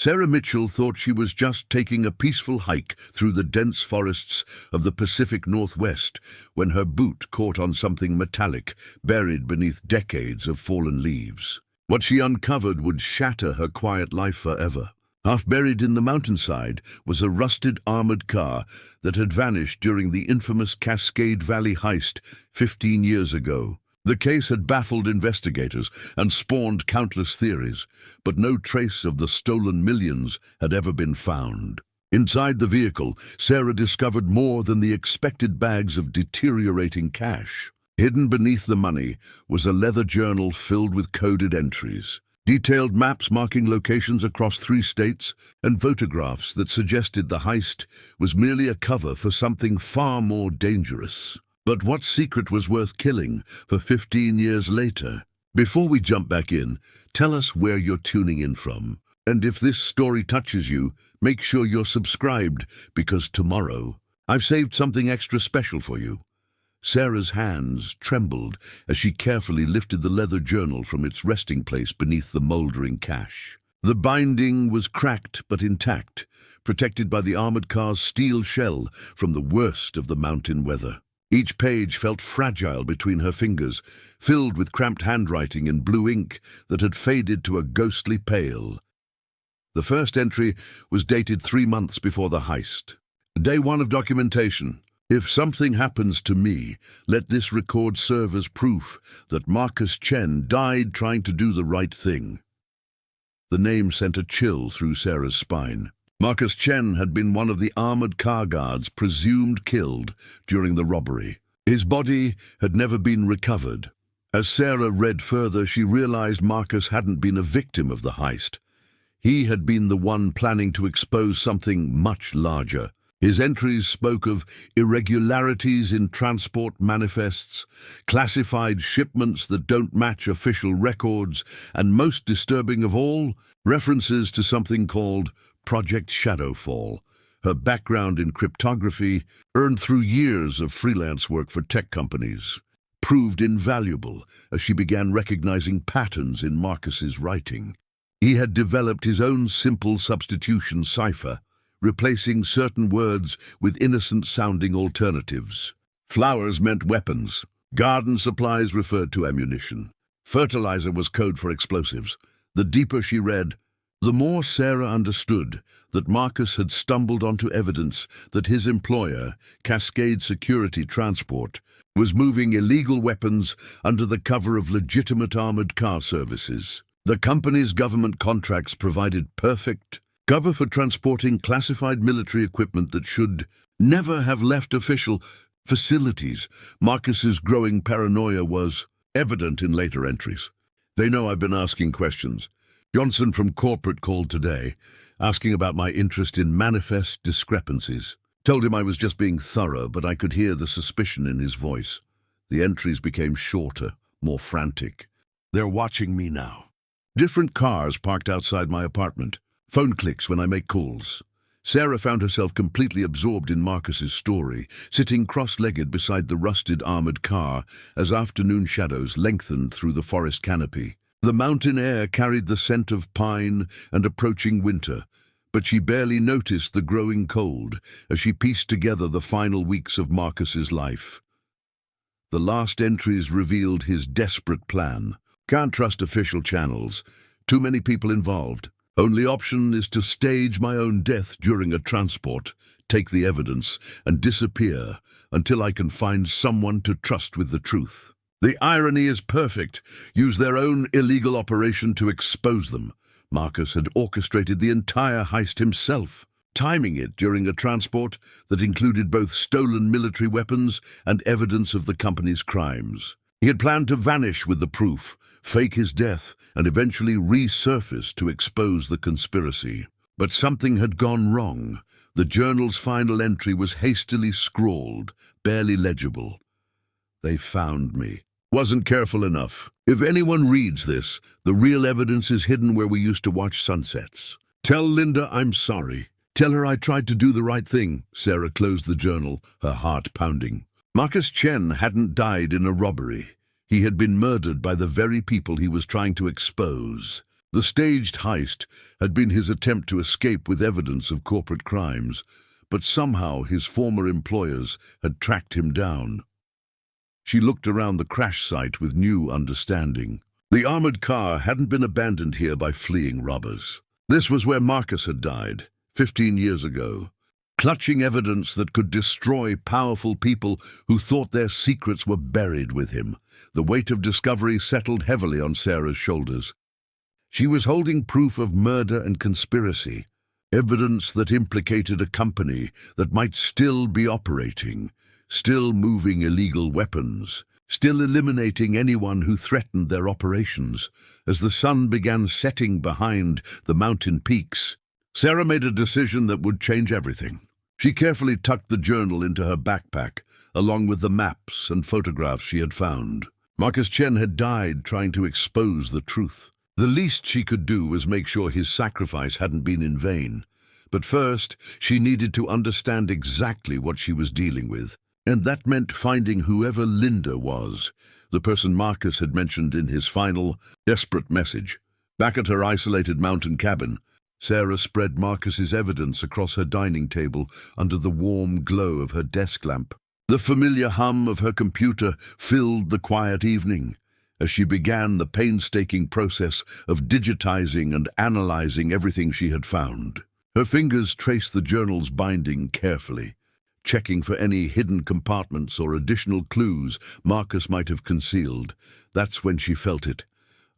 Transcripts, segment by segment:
Sarah Mitchell thought she was just taking a peaceful hike through the dense forests of the Pacific Northwest when her boot caught on something metallic buried beneath decades of fallen leaves. What she uncovered would shatter her quiet life forever. Half buried in the mountainside was a rusted armored car that had vanished during the infamous Cascade Valley heist 15 years ago. The case had baffled investigators and spawned countless theories, but no trace of the stolen millions had ever been found. Inside the vehicle, Sarah discovered more than the expected bags of deteriorating cash. Hidden beneath the money was a leather journal filled with coded entries, detailed maps marking locations across 3 states, and photographs that suggested the heist was merely a cover for something far more dangerous. But what secret was worth killing for 15 years later? Before we jump back in, tell us where you're tuning in from. And if this story touches you, make sure you're subscribed, because tomorrow I've saved something extra special for you. Sarah's hands trembled as she carefully lifted the leather journal from its resting place beneath the moldering cache. The binding was cracked but intact, protected by the armored car's steel shell from the worst of the mountain weather. Each page felt fragile between her fingers, filled with cramped handwriting in blue ink that had faded to a ghostly pale. The first entry was dated 3 months before the heist. Day 1 of documentation. If something happens to me, let this record serve as proof that Marcus Chen died trying to do the right thing. The name sent a chill through Sarah's spine. Marcus Chen had been one of the armored car guards presumed killed during the robbery. His body had never been recovered. As Sarah read further, she realized Marcus hadn't been a victim of the heist. He had been the one planning to expose something much larger. His entries spoke of irregularities in transport manifests, classified shipments that don't match official records, and most disturbing of all, references to something called Project Shadowfall. Her background in cryptography, earned through years of freelance work for tech companies, proved invaluable as she began recognizing patterns in Marcus's writing. He had developed his own simple substitution cipher, replacing certain words with innocent-sounding alternatives. Flowers meant weapons. Garden supplies referred to ammunition. Fertilizer was code for explosives. The deeper she read, the more Sarah understood that Marcus had stumbled onto evidence that his employer, Cascade Security Transport, was moving illegal weapons under the cover of legitimate armored car services. The company's government contracts provided perfect cover for transporting classified military equipment that should never have left official facilities. Marcus's growing paranoia was evident in later entries. They know I've been asking questions. Johnson from corporate called today, asking about my interest in manifest discrepancies. Told him I was just being thorough, but I could hear the suspicion in his voice. The entries became shorter, more frantic. They're watching me now. Different cars parked outside my apartment. Phone clicks when I make calls. Sarah found herself completely absorbed in Marcus's story, sitting cross-legged beside the rusted armored car as afternoon shadows lengthened through the forest canopy. The mountain air carried the scent of pine and approaching winter, but she barely noticed the growing cold as she pieced together the final weeks of Marcus's life. The last entries revealed his desperate plan. Can't trust official channels. Too many people involved. Only option is to stage my own death during a transport, take the evidence, and disappear until I can find someone to trust with the truth. The irony is perfect. Use their own illegal operation to expose them. Marcus had orchestrated the entire heist himself, timing it during a transport that included both stolen military weapons and evidence of the company's crimes. He had planned to vanish with the proof, fake his death, and eventually resurface to expose the conspiracy. But something had gone wrong. The journal's final entry was hastily scrawled, barely legible. They found me. Wasn't careful enough. If anyone reads this, the real evidence is hidden where we used to watch sunsets. Tell Linda I'm sorry. Tell her I tried to do the right thing. Sarah closed the journal, her heart pounding. Marcus Chen hadn't died in a robbery. He had been murdered by the very people he was trying to expose. The staged heist had been his attempt to escape with evidence of corporate crimes, but somehow his former employers had tracked him down. She looked around the crash site with new understanding. The armored car hadn't been abandoned here by fleeing robbers. This was where Marcus had died, 15 years ago, clutching evidence that could destroy powerful people who thought their secrets were buried with him. The weight of discovery settled heavily on Sarah's shoulders. She was holding proof of murder and conspiracy, evidence that implicated a company that might still be operating, still moving illegal weapons, still eliminating anyone who threatened their operations. As the sun began setting behind the mountain peaks, Sarah made a decision that would change everything. She carefully tucked the journal into her backpack, along with the maps and photographs she had found. Marcus Chen had died trying to expose the truth. The least she could do was make sure his sacrifice hadn't been in vain. But first, she needed to understand exactly what she was dealing with. And that meant finding whoever Linda was, the person Marcus had mentioned in his final, desperate message. Back at her isolated mountain cabin, Sarah spread Marcus's evidence across her dining table under the warm glow of her desk lamp. The familiar hum of her computer filled the quiet evening as she began the painstaking process of digitizing and analyzing everything she had found. Her fingers traced the journal's binding carefully, checking for any hidden compartments or additional clues Marcus might have concealed. That's when she felt it.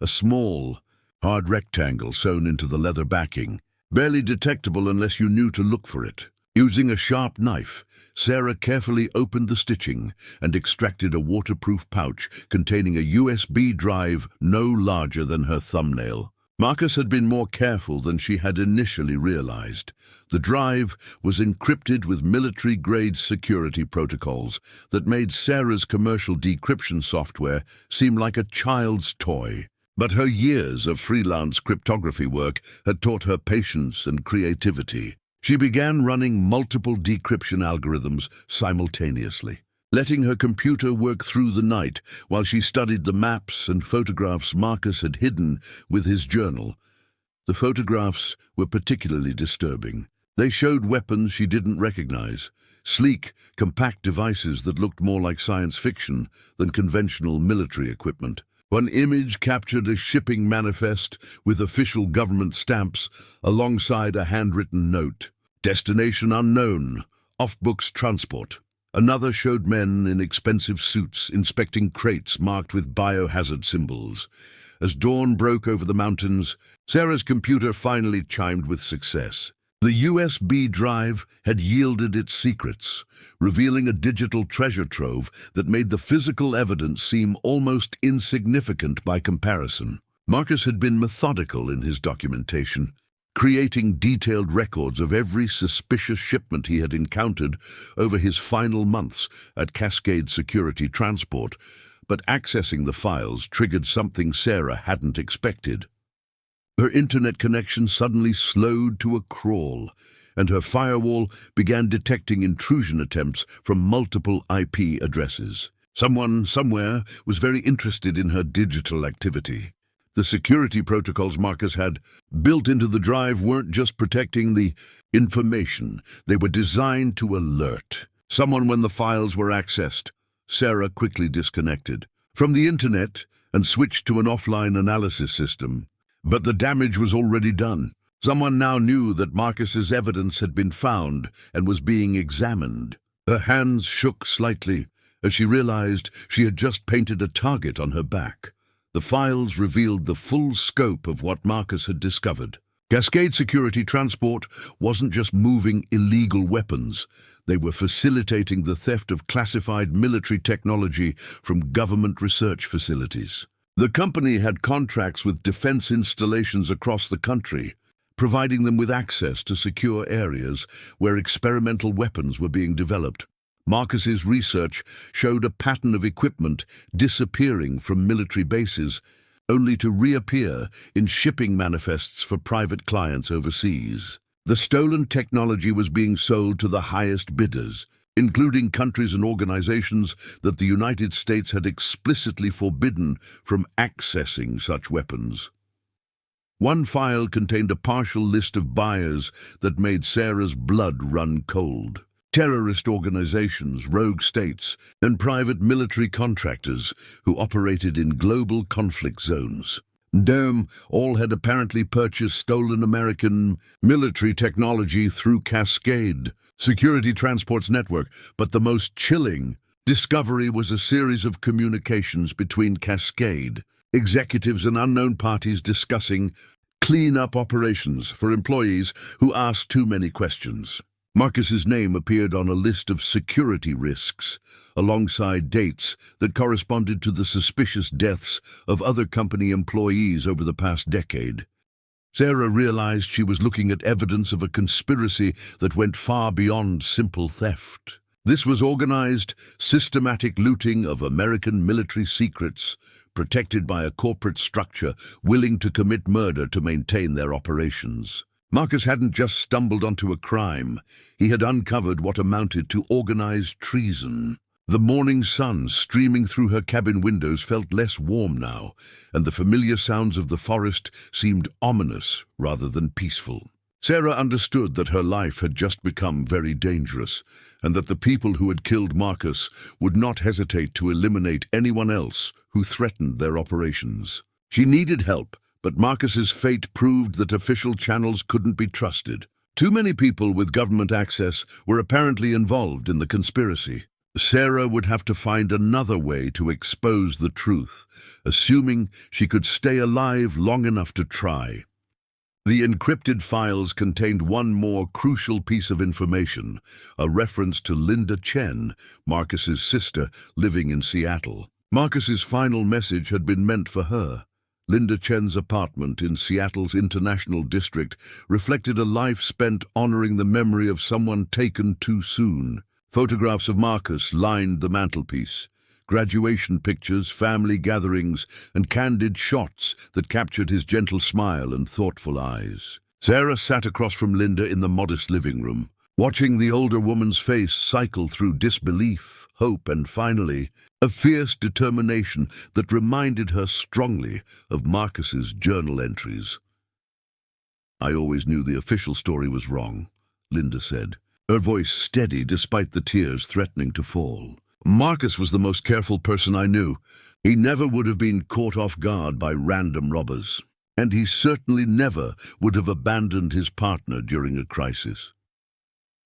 A small, hard rectangle sewn into the leather backing, barely detectable unless you knew to look for it. Using a sharp knife, Sarah carefully opened the stitching and extracted a waterproof pouch containing a USB drive no larger than her thumbnail. Marcus had been more careful than she had initially realized. The drive was encrypted with military-grade security protocols that made Sarah's commercial decryption software seem like a child's toy. But her years of freelance cryptography work had taught her patience and creativity. She began running multiple decryption algorithms simultaneously, letting her computer work through the night while she studied the maps and photographs Marcus had hidden with his journal. The photographs were particularly disturbing. They showed weapons she didn't recognize, sleek, compact devices that looked more like science fiction than conventional military equipment. One image captured a shipping manifest with official government stamps alongside a handwritten note. Destination unknown, off-books transport. Another showed men in expensive suits inspecting crates marked with biohazard symbols. As dawn broke over the mountains, Sarah's computer finally chimed with success. The USB drive had yielded its secrets, revealing a digital treasure trove that made the physical evidence seem almost insignificant by comparison. Marcus had been methodical in his documentation, creating detailed records of every suspicious shipment he had encountered over his final months at Cascade Security Transport, but accessing the files triggered something Sarah hadn't expected. Her internet connection suddenly slowed to a crawl, and her firewall began detecting intrusion attempts from multiple IP addresses. Someone, somewhere, was very interested in her digital activity. The security protocols Marcus had built into the drive weren't just protecting the information, they were designed to alert someone when the files were accessed. Sarah quickly disconnected from the internet and switched to an offline analysis system. But the damage was already done. Someone now knew that Marcus's evidence had been found and was being examined. Her hands shook slightly as she realized she had just painted a target on her back. The files revealed the full scope of what Marcus had discovered. Cascade Security Transport wasn't just moving illegal weapons. They were facilitating the theft of classified military technology from government research facilities. The company had contracts with defense installations across the country, providing them with access to secure areas where experimental weapons were being developed. Marcus's research showed a pattern of equipment disappearing from military bases, only to reappear in shipping manifests for private clients overseas. The stolen technology was being sold to the highest bidders, including countries and organizations that the United States had explicitly forbidden from accessing such weapons. One file contained a partial list of buyers that made Sarah's blood run cold. Terrorist organizations, rogue states, and private military contractors who operated in global conflict zones. All had apparently purchased stolen American military technology through Cascade, Security Transport's network. But the most chilling discovery was a series of communications between Cascade executives and unknown parties discussing clean-up operations for employees who asked too many questions. Marcus's name appeared on a list of security risks, alongside dates that corresponded to the suspicious deaths of other company employees over the past decade. Sarah realized she was looking at evidence of a conspiracy that went far beyond simple theft. This was organized, systematic looting of American military secrets, protected by a corporate structure willing to commit murder to maintain their operations. Marcus hadn't just stumbled onto a crime. He had uncovered what amounted to organized treason. The morning sun streaming through her cabin windows felt less warm now, and the familiar sounds of the forest seemed ominous rather than peaceful. Sarah understood that her life had just become very dangerous, and that the people who had killed Marcus would not hesitate to eliminate anyone else who threatened their operations. She needed help, but Marcus's fate proved that official channels couldn't be trusted. Too many people with government access were apparently involved in the conspiracy. Sarah would have to find another way to expose the truth, assuming she could stay alive long enough to try. The encrypted files contained one more crucial piece of information, a reference to Linda Chen, Marcus's sister, living in Seattle. Marcus's final message had been meant for her. Linda Chen's apartment in Seattle's International District reflected a life spent honoring the memory of someone taken too soon. Photographs of Marcus lined the mantelpiece. Graduation pictures, family gatherings, and candid shots that captured his gentle smile and thoughtful eyes. Sarah sat across from Linda in the modest living room, watching the older woman's face cycle through disbelief, hope, and finally, a fierce determination that reminded her strongly of Marcus's journal entries. "I always knew the official story was wrong," Linda said, her voice steady despite the tears threatening to fall. "Marcus was the most careful person I knew. He never would have been caught off guard by random robbers. And he certainly never would have abandoned his partner during a crisis."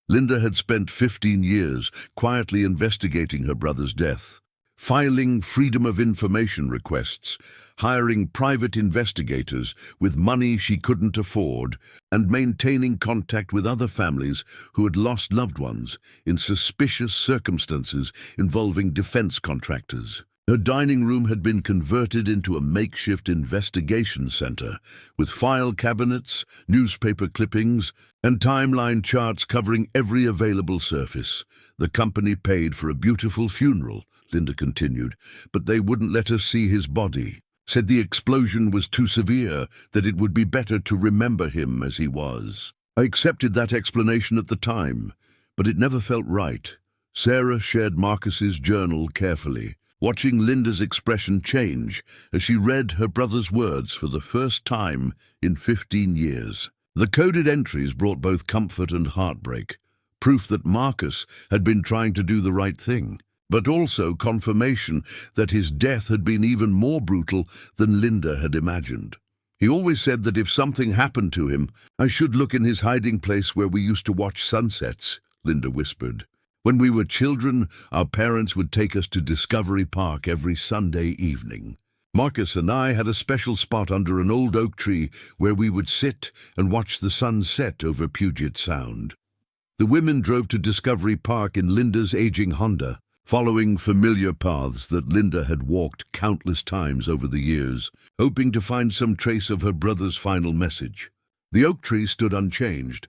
Linda had spent 15 years quietly investigating her brother's death, filing Freedom of Information requests, hiring private investigators with money she couldn't afford, and maintaining contact with other families who had lost loved ones in suspicious circumstances involving defense contractors. Her dining room had been converted into a makeshift investigation center, with file cabinets, newspaper clippings, and timeline charts covering every available surface. "The company paid for a beautiful funeral," Linda continued, "but they wouldn't let us see his body. Said the explosion was too severe, that it would be better to remember him as he was." I accepted that explanation at the time, but it never felt right. Sarah shared Marcus's journal carefully, watching Linda's expression change as she read her brother's words for the first time in 15 years. The coded entries brought both comfort and heartbreak, proof that Marcus had been trying to do the right thing, but also confirmation that his death had been even more brutal than Linda had imagined. "He always said that if something happened to him, I should look in his hiding place where we used to watch sunsets," Linda whispered. "When we were children, our parents would take us to Discovery Park every Sunday evening. Marcus and I had a special spot under an old oak tree where we would sit and watch the sun set over Puget Sound." The women drove to Discovery Park in Linda's aging Honda, following familiar paths that Linda had walked countless times over the years, hoping to find some trace of her brother's final message. The oak tree stood unchanged,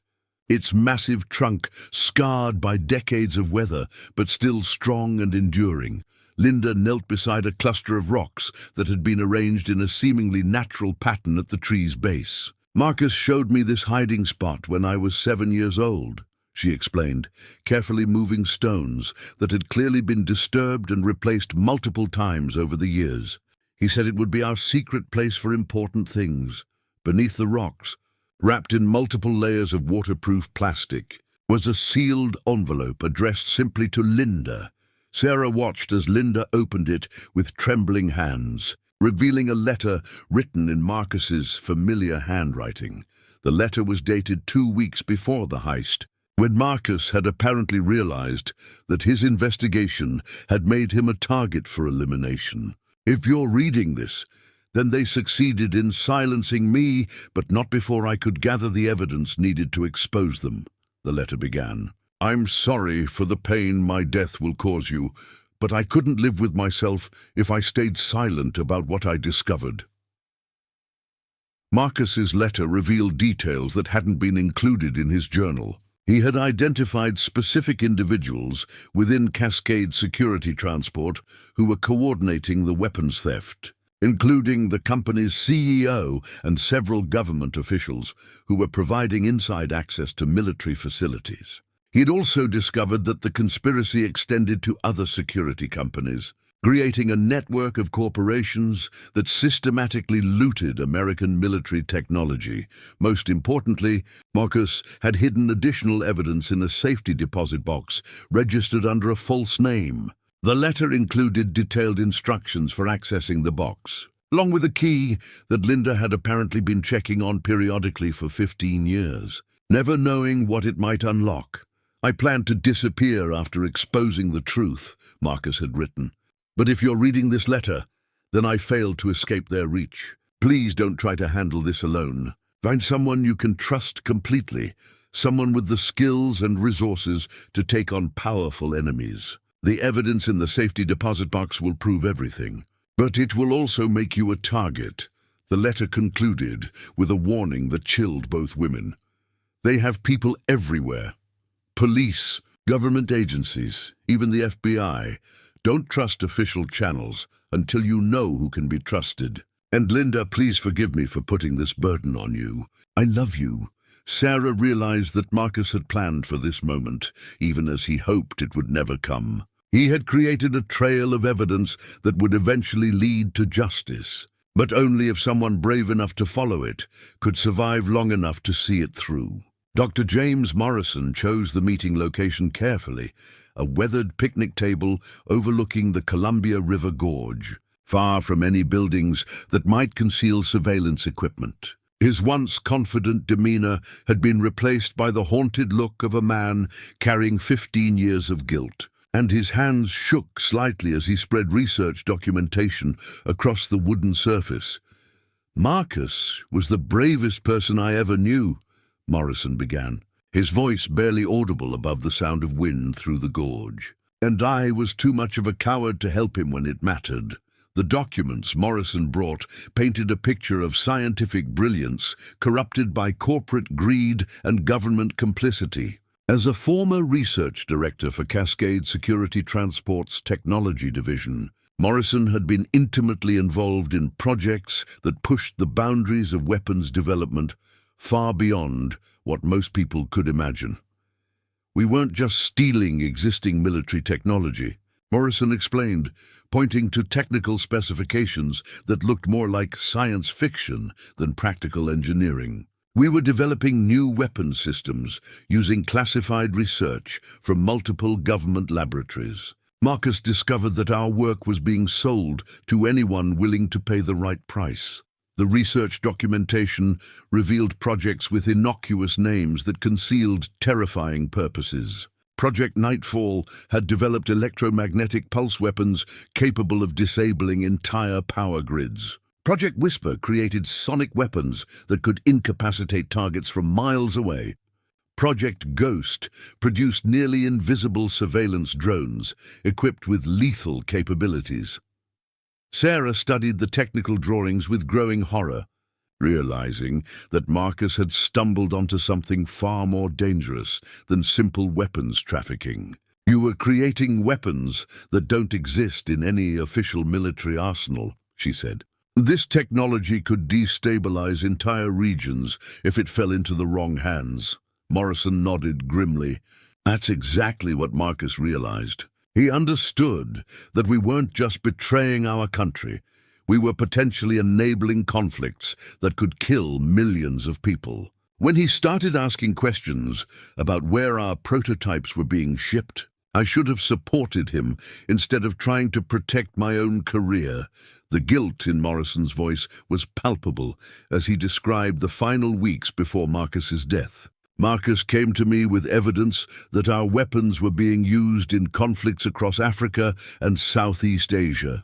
its massive trunk scarred by decades of weather, but still strong and enduring. Linda knelt beside a cluster of rocks that had been arranged in a seemingly natural pattern at the tree's base. "Marcus showed me this hiding spot when I was 7 years old," she explained, carefully moving stones that had clearly been disturbed and replaced multiple times over the years. "He said it would be our secret place for important things, Beneath the rocks, wrapped in multiple layers of waterproof plastic, was a sealed envelope addressed simply to Linda. Sarah watched as Linda opened it with trembling hands, revealing a letter written in Marcus's familiar handwriting. The letter was dated 2 weeks before the heist, when Marcus had apparently realized that his investigation had made him a target for elimination. "If you're reading this, then they succeeded in silencing me, but not before I could gather the evidence needed to expose them," the letter began. "I'm sorry for the pain my death will cause you, but I couldn't live with myself if I stayed silent about what I discovered." Marcus's letter revealed details that hadn't been included in his journal. He had identified specific individuals within Cascade Security Transport who were coordinating the weapons theft, including the company's CEO and several government officials who were providing inside access to military facilities. He'd also discovered that the conspiracy extended to other security companies, creating a network of corporations that systematically looted American military technology. Most importantly, Marcus had hidden additional evidence in a safety deposit box registered under a false name. The letter included detailed instructions for accessing the box, along with a key that Linda had apparently been checking on periodically for 15 years, never knowing what it might unlock. "I plan to disappear after exposing the truth," Marcus had written. "But if you're reading this letter, then I failed to escape their reach. Please don't try to handle this alone. Find someone you can trust completely, someone with the skills and resources to take on powerful enemies. The evidence in the safety deposit box will prove everything, but it will also make you a target." The letter concluded with a warning that chilled both women. "They have people everywhere. Police, government agencies, even the FBI. Don't trust official channels until you know who can be trusted. And Linda, please forgive me for putting this burden on you. I love you." Sarah realized that Marcus had planned for this moment, even as he hoped it would never come. He had created a trail of evidence that would eventually lead to justice, but only if someone brave enough to follow it could survive long enough to see it through. Dr. James Morrison chose the meeting location carefully, a weathered picnic table overlooking the Columbia River Gorge, far from any buildings that might conceal surveillance equipment. His once confident demeanor had been replaced by the haunted look of a man carrying 15 years of guilt, and his hands shook slightly as he spread research documentation across the wooden surface. "Marcus was the bravest person I ever knew," Morrison began, his voice barely audible above the sound of wind through the gorge. "And I was too much of a coward to help him when it mattered." The documents Morrison brought painted a picture of scientific brilliance corrupted by corporate greed and government complicity. As a former research director for Cascade Security Transport's technology division, Morrison had been intimately involved in projects that pushed the boundaries of weapons development far beyond what most people could imagine. "We weren't just stealing existing military technology," Morrison explained, pointing to technical specifications that looked more like science fiction than practical engineering. "We were developing new weapons systems using classified research from multiple government laboratories. Marcus discovered that our work was being sold to anyone willing to pay the right price. The research documentation revealed projects with innocuous names that concealed terrifying purposes. Project Nightfall had developed electromagnetic pulse weapons capable of disabling entire power grids. Project Whisper created sonic weapons that could incapacitate targets from miles away. Project Ghost produced nearly invisible surveillance drones equipped with lethal capabilities." Sarah studied the technical drawings with growing horror, realizing that Marcus had stumbled onto something far more dangerous than simple weapons trafficking. "You were creating weapons that don't exist in any official military arsenal," she said. "This technology could destabilize entire regions if it fell into the wrong hands." Morrison nodded grimly. That's exactly what Marcus realized. He understood that we weren't just betraying our country, We were potentially enabling conflicts that could kill millions of people. When he started asking questions about where our prototypes were being shipped, I should have supported him instead of trying to protect my own career. The guilt in Morrison's voice was palpable as he described the final weeks before Marcus's death. Marcus came to me with evidence that our weapons were being used in conflicts across Africa and Southeast Asia.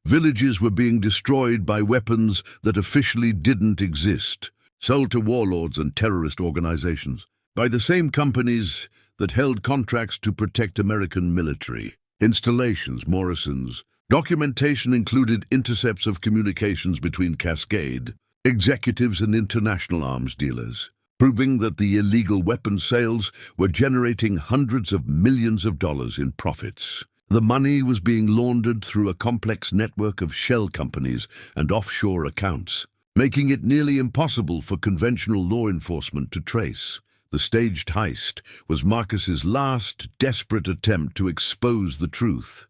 Villages were being destroyed by weapons that officially didn't exist, sold to warlords and terrorist organizations, by the same companies that held contracts to protect American military installations. Morrison's documentation included intercepts of communications between Cascade executives and international arms dealers, proving that the illegal weapon sales were generating hundreds of millions of dollars in profits. The money was being laundered through a complex network of shell companies and offshore accounts, making it nearly impossible for conventional law enforcement to trace. The staged heist was Marcus's last desperate attempt to expose the truth.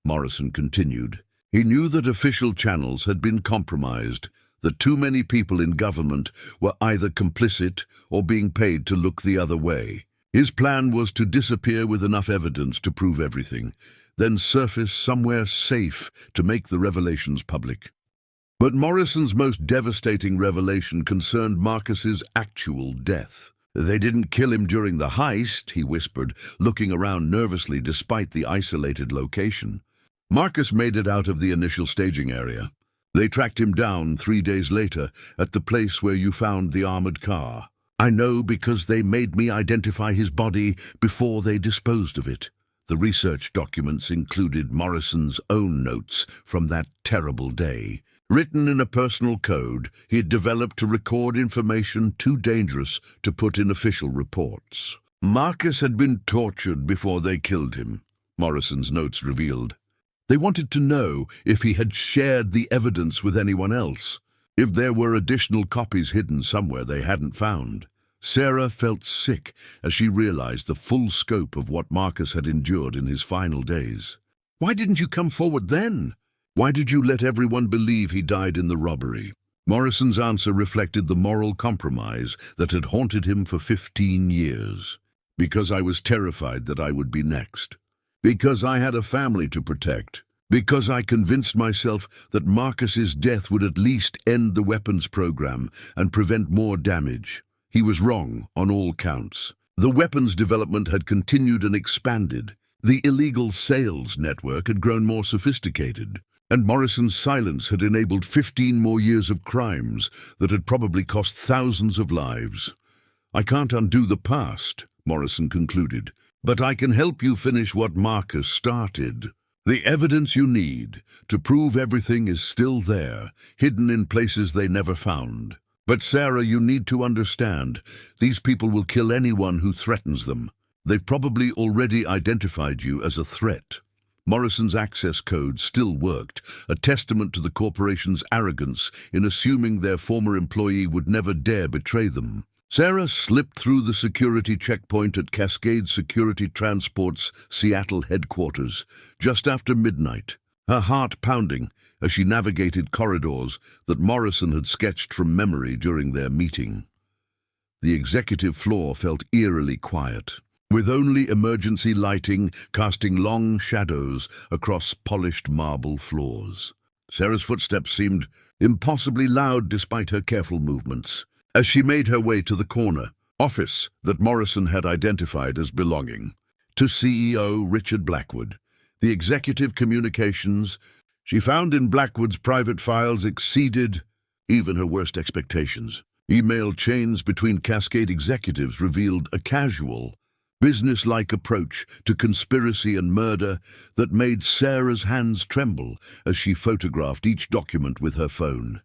Morrison continued. He knew that official channels had been compromised, that too many people in government were either complicit or being paid to look the other way. His plan was to disappear with enough evidence to prove everything, then surface somewhere safe to make the revelations public. But Morrison's most devastating revelation concerned Marcus's actual death. "They didn't kill him during the heist," he whispered, looking around nervously despite the isolated location. "Marcus made it out of the initial staging area. They tracked him down 3 days later at the place where you found the armored car. I know because they made me identify his body before they disposed of it." The research documents included Morrison's own notes from that terrible day. Written in a personal code he had developed to record information too dangerous to put in official reports. Marcus had been tortured before they killed him, Morrison's notes revealed. They wanted to know if he had shared the evidence with anyone else, if there were additional copies hidden somewhere they hadn't found. Sarah felt sick as she realized the full scope of what Marcus had endured in his final days. "Why didn't you come forward then? Why did you let everyone believe he died in the robbery?" Morrison's answer reflected the moral compromise that had haunted him for 15 years. "Because I was terrified that I would be next. Because I had a family to protect. Because I convinced myself that Marcus's death would at least end the weapons program and prevent more damage." He was wrong on all counts. The weapons development had continued and expanded. The illegal sales network had grown more sophisticated. And Morrison's silence had enabled 15 more years of crimes that had probably cost thousands of lives. "I can't undo the past," Morrison concluded, "but I can help you finish what Marcus started. The evidence you need to prove everything is still there, hidden in places they never found. But Sarah, you need to understand, these people will kill anyone who threatens them. They've probably already identified you as a threat." Morrison's access code still worked, a testament to the corporation's arrogance in assuming their former employee would never dare betray them. Sarah slipped through the security checkpoint at Cascade Security Transport's Seattle headquarters just after midnight, her heart pounding as she navigated corridors that Morrison had sketched from memory during their meeting. The executive floor felt eerily quiet, with only emergency lighting casting long shadows across polished marble floors. Sarah's footsteps seemed impossibly loud despite her careful movements, as she made her way to the corner office that Morrison had identified as belonging to CEO Richard Blackwood. The executive communications she found in Blackwood's private files exceeded even her worst expectations. Email chains between Cascade executives revealed a casual, business-like approach to conspiracy and murder that made Sarah's hands tremble as she photographed each document with her phone.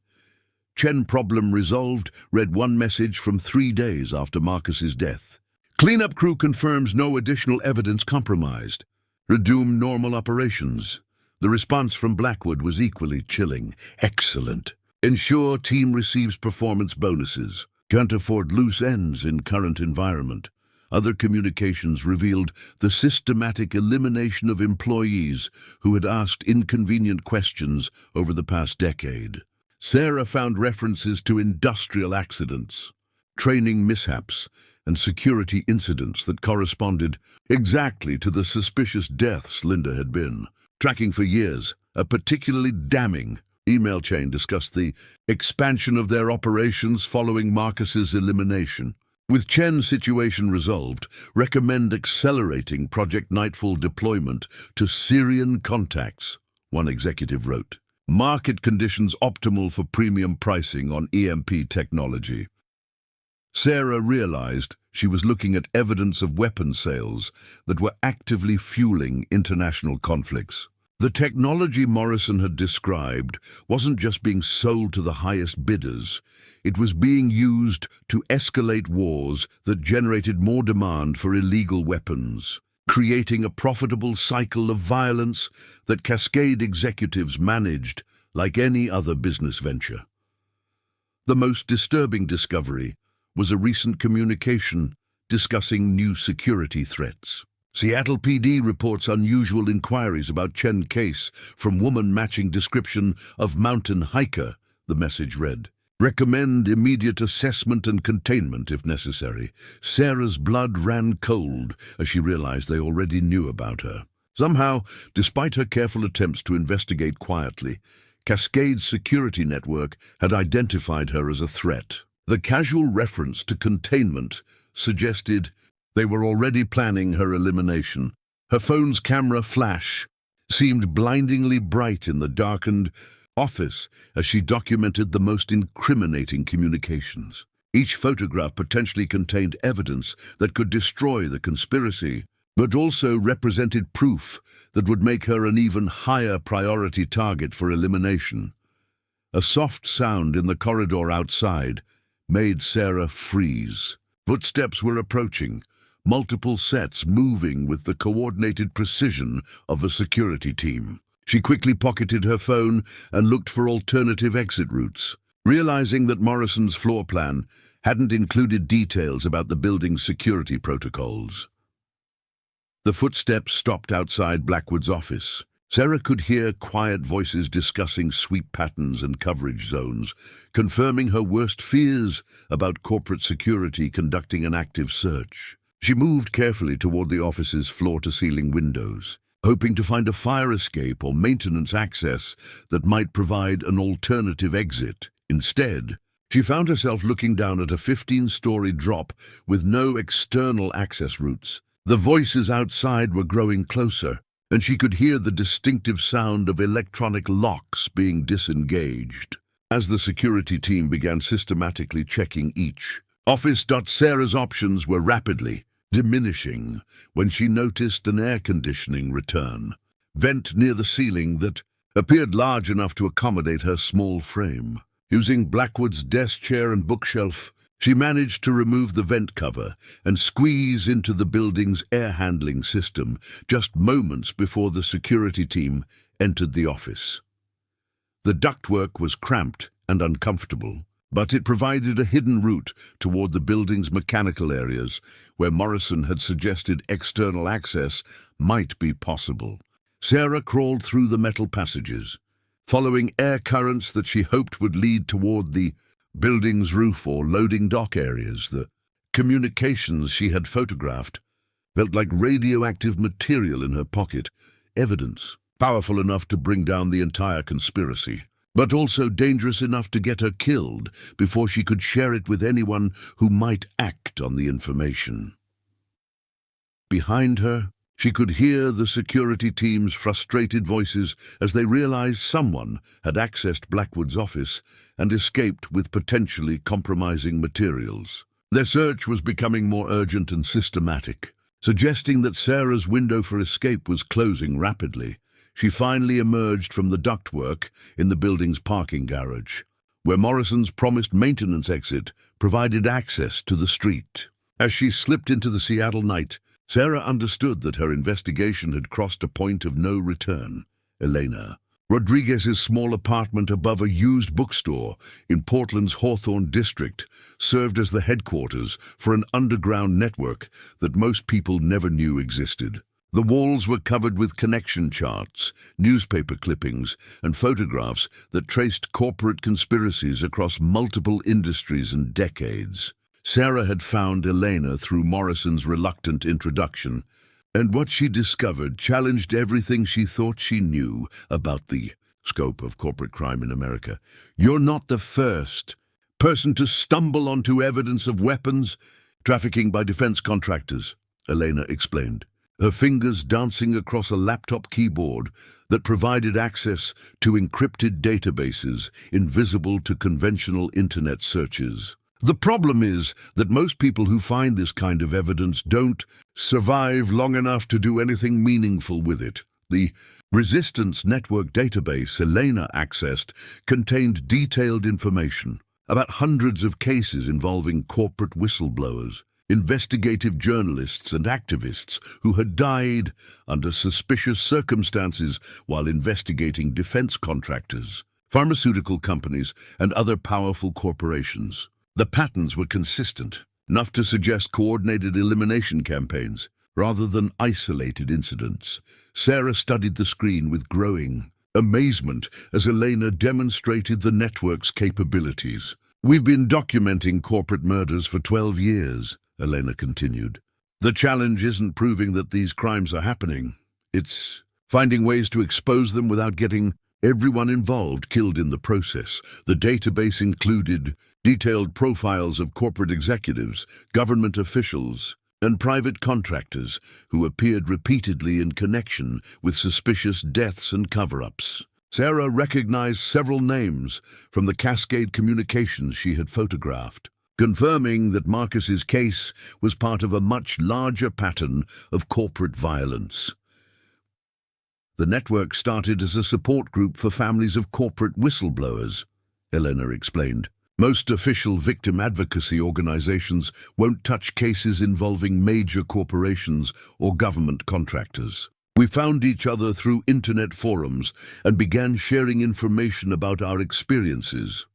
"Chen problem resolved," read one message from 3 days after Marcus's death. "Cleanup crew confirms no additional evidence compromised. Resume normal operations." The response from Blackwood was equally chilling. "Excellent. Ensure team receives performance bonuses. Can't afford loose ends in current environment. Other communications revealed the systematic elimination of employees who had asked inconvenient questions over the past decade. Sarah found references to industrial accidents, training mishaps, and security incidents that corresponded exactly to the suspicious deaths Linda had been tracking for years. A particularly damning email chain discussed the expansion of their operations following Marcus's elimination. With Chen's situation resolved, recommend accelerating Project Nightfall deployment to Syrian contacts, one executive wrote. Market conditions optimal for premium pricing on EMP technology. Sarah realized she was looking at evidence of weapon sales that were actively fueling international conflicts. The technology Morrison had described wasn't just being sold to the highest bidders. It was being used to escalate wars that generated more demand for illegal weapons, creating a profitable cycle of violence that Cascade executives managed like any other business venture. The most disturbing discovery was a recent communication discussing new security threats. Seattle PD reports unusual inquiries about Chen case from woman matching description of mountain hiker, the message read. Recommend immediate assessment and containment if necessary. Sarah's blood ran cold as she realized they already knew about her. Somehow, despite her careful attempts to investigate quietly, Cascade's security network had identified her as a threat. The casual reference to containment suggested they were already planning her elimination. Her phone's camera flash seemed blindingly bright in the darkened office as she documented the most incriminating communications. Each photograph potentially contained evidence that could destroy the conspiracy, but also represented proof that would make her an even higher priority target for elimination. A soft sound in the corridor outside made Sarah freeze. Footsteps were approaching, multiple sets moving with the coordinated precision of a security team. She quickly pocketed her phone and looked for alternative exit routes, realizing that Morrison's floor plan hadn't included details about the building's security protocols. The footsteps stopped outside Blackwood's office. Sarah could hear quiet voices discussing sweep patterns and coverage zones, confirming her worst fears about corporate security conducting an active search. She moved carefully toward the office's floor-to-ceiling windows, hoping to find a fire escape or maintenance access that might provide an alternative exit. Instead, she found herself looking down at a 15-story drop with no external access routes. The voices outside were growing closer, and she could hear the distinctive sound of electronic locks being disengaged. As the security team began systematically checking each office, Sarah's options were rapidly diminishing when she noticed an air conditioning vent near the ceiling that appeared large enough to accommodate her small frame. Using Blackwood's desk chair and bookshelf, she managed to remove the vent cover and squeeze into the building's air handling system just moments before the security team entered the office. The ductwork was cramped and uncomfortable, but it provided a hidden route toward the building's mechanical areas where Morrison had suggested external access might be possible. Sarah crawled through the metal passages, following air currents that she hoped would lead toward the building's roof or loading dock areas. The communications she had photographed felt like radioactive material in her pocket, evidence powerful enough to bring down the entire conspiracy, but also dangerous enough to get her killed before she could share it with anyone who might act on the information. Behind her, she could hear the security team's frustrated voices as they realized someone had accessed Blackwood's office and escaped with potentially compromising materials. Their search was becoming more urgent and systematic, suggesting that Sarah's window for escape was closing rapidly. She finally emerged from the ductwork in the building's parking garage, where Morrison's promised maintenance exit provided access to the street. As she slipped into the Seattle night, Sarah understood that her investigation had crossed a point of no return. Elena, Rodriguez's small apartment above a used bookstore in Portland's Hawthorne district served as the headquarters for an underground network that most people never knew existed. The walls were covered with connection charts, newspaper clippings, and photographs that traced corporate conspiracies across multiple industries and decades. Sarah had found Elena through Morrison's reluctant introduction, and what she discovered challenged everything she thought she knew about the scope of corporate crime in America. "You're not the first person to stumble onto evidence of weapons trafficking by defense contractors," Elena explained, her fingers dancing across a laptop keyboard that provided access to encrypted databases invisible to conventional internet searches. "The problem is that most people who find this kind of evidence don't survive long enough to do anything meaningful with it." The Resistance Network database Elena accessed contained detailed information about hundreds of cases involving corporate whistleblowers, investigative journalists and activists who had died under suspicious circumstances while investigating defense contractors, pharmaceutical companies, and other powerful corporations. The patterns were consistent, enough to suggest coordinated elimination campaigns rather than isolated incidents. Sarah studied the screen with growing amazement as Elena demonstrated the network's capabilities. "We've been documenting corporate murders for 12 years, Elena continued. "The challenge isn't proving that these crimes are happening. It's finding ways to expose them without getting everyone involved killed in the process." The database included detailed profiles of corporate executives, government officials, and private contractors who appeared repeatedly in connection with suspicious deaths and cover-ups. Sarah recognized several names from the Cascade communications she had photographed, confirming that Marcus's case was part of a much larger pattern of corporate violence. "The network started as a support group for families of corporate whistleblowers," Elena explained. "Most official victim advocacy organizations won't touch cases involving major corporations or government contractors. We found each other through internet forums and began sharing information about our experiences.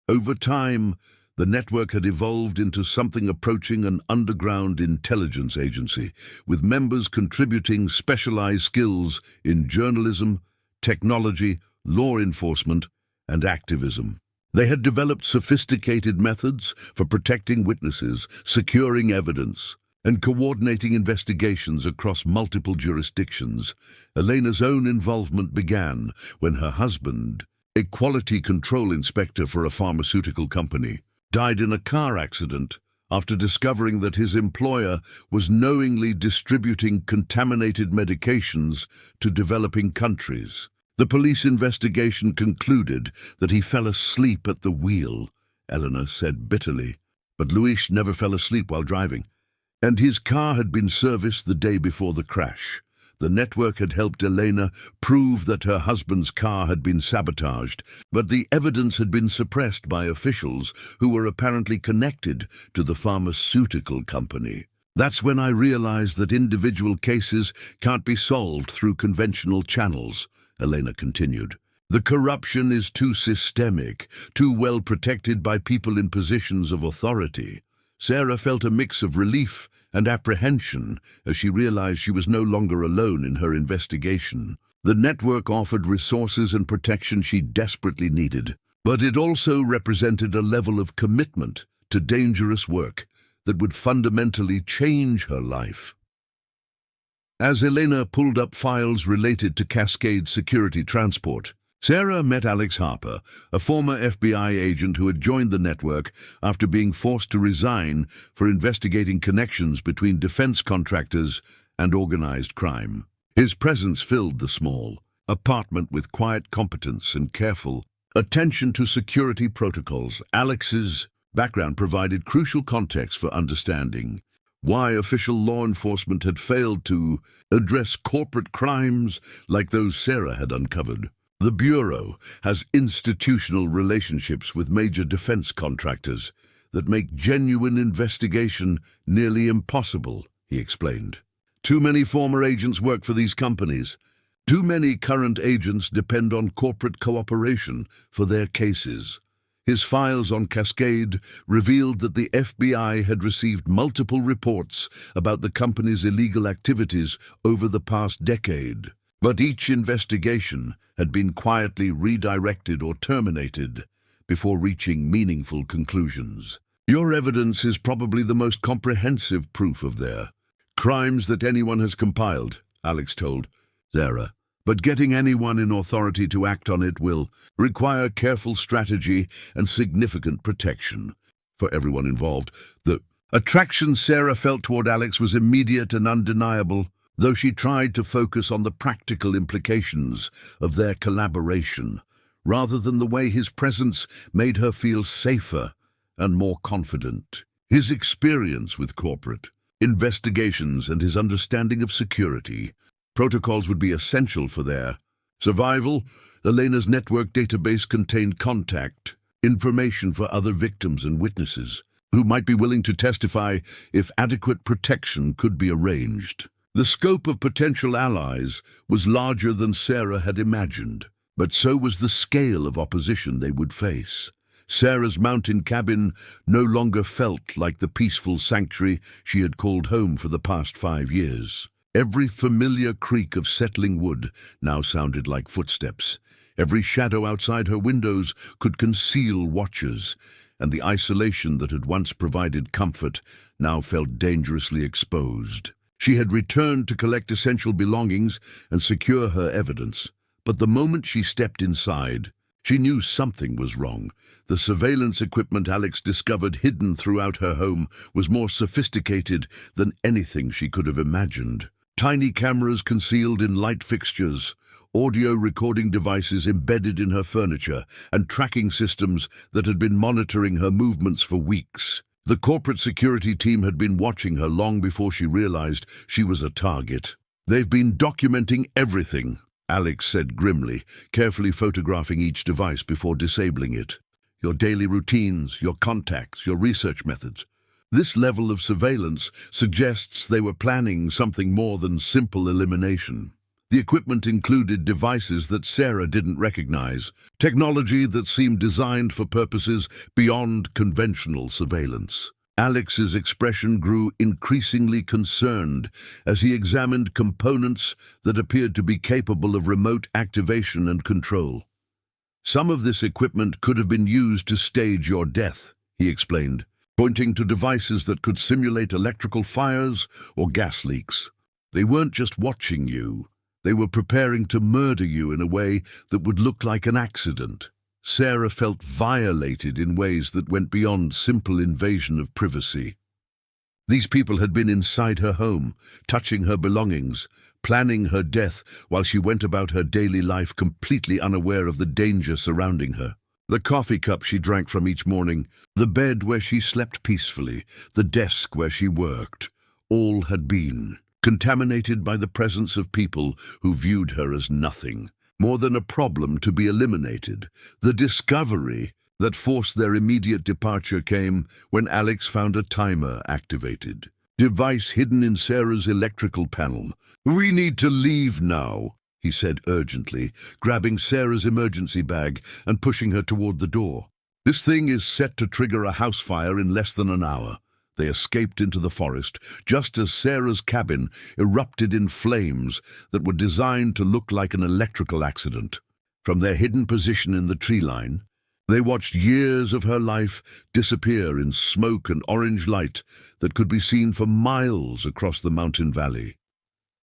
Over time, the network had evolved into something approaching an underground intelligence agency, with members contributing specialized skills in journalism, technology, law enforcement, and activism. They had developed sophisticated methods for protecting witnesses, securing evidence, and coordinating investigations across multiple jurisdictions. Elena's own involvement began when her husband, a quality control inspector for a pharmaceutical company, died in a car accident after discovering that his employer was knowingly distributing contaminated medications to developing countries. The police investigation concluded that he fell asleep at the wheel, Eleanor said bitterly. But Luis never fell asleep while driving, and his car had been serviced the day before the crash. The network had helped Elena prove that her husband's car had been sabotaged, but the evidence had been suppressed by officials who were apparently connected to the pharmaceutical company. That's when I realized that individual cases can't be solved through conventional channels, Elena continued. The corruption is too systemic, too well protected by people in positions of authority. Sarah felt a mix of relief and apprehension as she realized she was no longer alone in her investigation. The network offered resources and protection she desperately needed, but it also represented a level of commitment to dangerous work that would fundamentally change her life. As Elena pulled up files related to Cascade Security Transport, Sarah met Alex Harper, a former FBI agent who had joined the network after being forced to resign for investigating connections between defense contractors and organized crime. His presence filled the small apartment with quiet competence and careful attention to security protocols. Alex's background provided crucial context for understanding why official law enforcement had failed to address corporate crimes like those Sarah had uncovered. The Bureau has institutional relationships with major defense contractors that make genuine investigation nearly impossible, he explained. Too many former agents work for these companies, Too many current agents depend on corporate cooperation for their cases. His files on Cascade revealed that the FBI had received multiple reports about the company's illegal activities over the past decade. But each investigation had been quietly redirected or terminated before reaching meaningful conclusions. Your evidence is probably the most comprehensive proof of their crimes that anyone has compiled, Alex told Sarah. But getting anyone in authority to act on it will require careful strategy and significant protection for everyone involved. The attraction Sarah felt toward Alex was immediate and undeniable, though she tried to focus on the practical implications of their collaboration, rather than the way his presence made her feel safer and more confident. His experience with corporate investigations and his understanding of security protocols would be essential for their survival. Elena's network database contained contact information for other victims and witnesses who might be willing to testify if adequate protection could be arranged. The scope of potential allies was larger than Sarah had imagined, but so was the scale of opposition they would face. Sarah's mountain cabin no longer felt like the peaceful sanctuary she had called home for the past 5 years. Every familiar creak of settling wood now sounded like footsteps. Every shadow outside her windows could conceal watchers, and the isolation that had once provided comfort now felt dangerously exposed. She had returned to collect essential belongings and secure her evidence, but the moment she stepped inside, she knew something was wrong. The surveillance equipment Alex discovered hidden throughout her home was more sophisticated than anything she could have imagined. Tiny cameras concealed in light fixtures, audio recording devices embedded in her furniture, and tracking systems that had been monitoring her movements for weeks. The corporate security team had been watching her long before she realized she was a target. "They've been documenting everything," Alex said grimly, carefully photographing each device before disabling it. "Your daily routines, your contacts, your research methods. This level of surveillance suggests they were planning something more than simple elimination." The equipment included devices that Sarah didn't recognize, technology that seemed designed for purposes beyond conventional surveillance. Alex's expression grew increasingly concerned as he examined components that appeared to be capable of remote activation and control. "Some of this equipment could have been used to stage your death," he explained, pointing to devices that could simulate electrical fires or gas leaks. "They weren't just watching you. They were preparing to murder you in a way that would look like an accident." Sarah felt violated in ways that went beyond simple invasion of privacy. These people had been inside her home, touching her belongings, planning her death while she went about her daily life completely unaware of the danger surrounding her. The coffee cup she drank from each morning, the bed where she slept peacefully, the desk where she worked, all had been contaminated by the presence of people who viewed her as nothing, more than a problem to be eliminated. The discovery that forced their immediate departure came when Alex found a timer activated. Device hidden in Sarah's electrical panel. "We need to leave now," he said urgently, grabbing Sarah's emergency bag and pushing her toward the door. "This thing is set to trigger a house fire in less than an hour." They escaped into the forest just as Sarah's cabin erupted in flames that were designed to look like an electrical accident. From their hidden position in the tree line, they watched years of her life disappear in smoke and orange light that could be seen for miles across the mountain valley.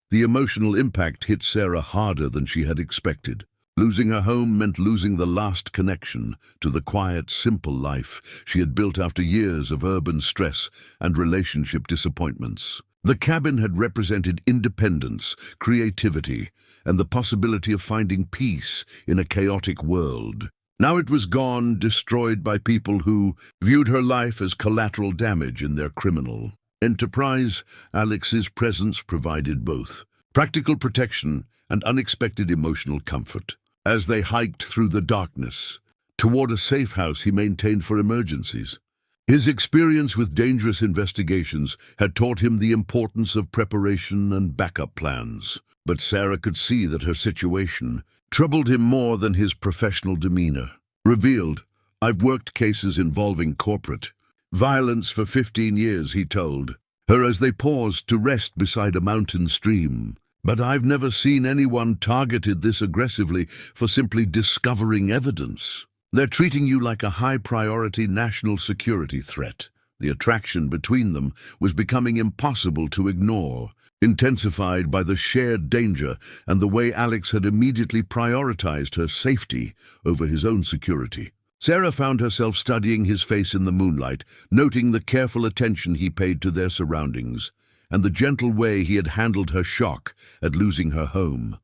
The emotional impact hit Sarah harder than she had expected. Losing her home meant losing the last connection to the quiet, simple life she had built after years of urban stress and relationship disappointments. The cabin had represented independence, creativity, and the possibility of finding peace in a chaotic world. Now it was gone, destroyed by people who viewed her life as collateral damage in their criminal enterprise. Alex's presence provided both practical protection and unexpected emotional comfort. As they hiked through the darkness toward a safe house he maintained for emergencies, his experience with dangerous investigations had taught him the importance of preparation and backup plans. But Sarah could see that her situation troubled him more than his professional demeanor. Revealed, "I've worked cases involving corporate violence for 15 years, he told her as they paused to rest beside a mountain stream. "But I've never seen anyone targeted this aggressively for simply discovering evidence. They're treating you like a high-priority national security threat." The attraction between them was becoming impossible to ignore, intensified by the shared danger and the way Alex had immediately prioritized her safety over his own security. Sarah found herself studying his face in the moonlight, noting the careful attention he paid to their surroundings, and the gentle way he had handled her shock at losing her home.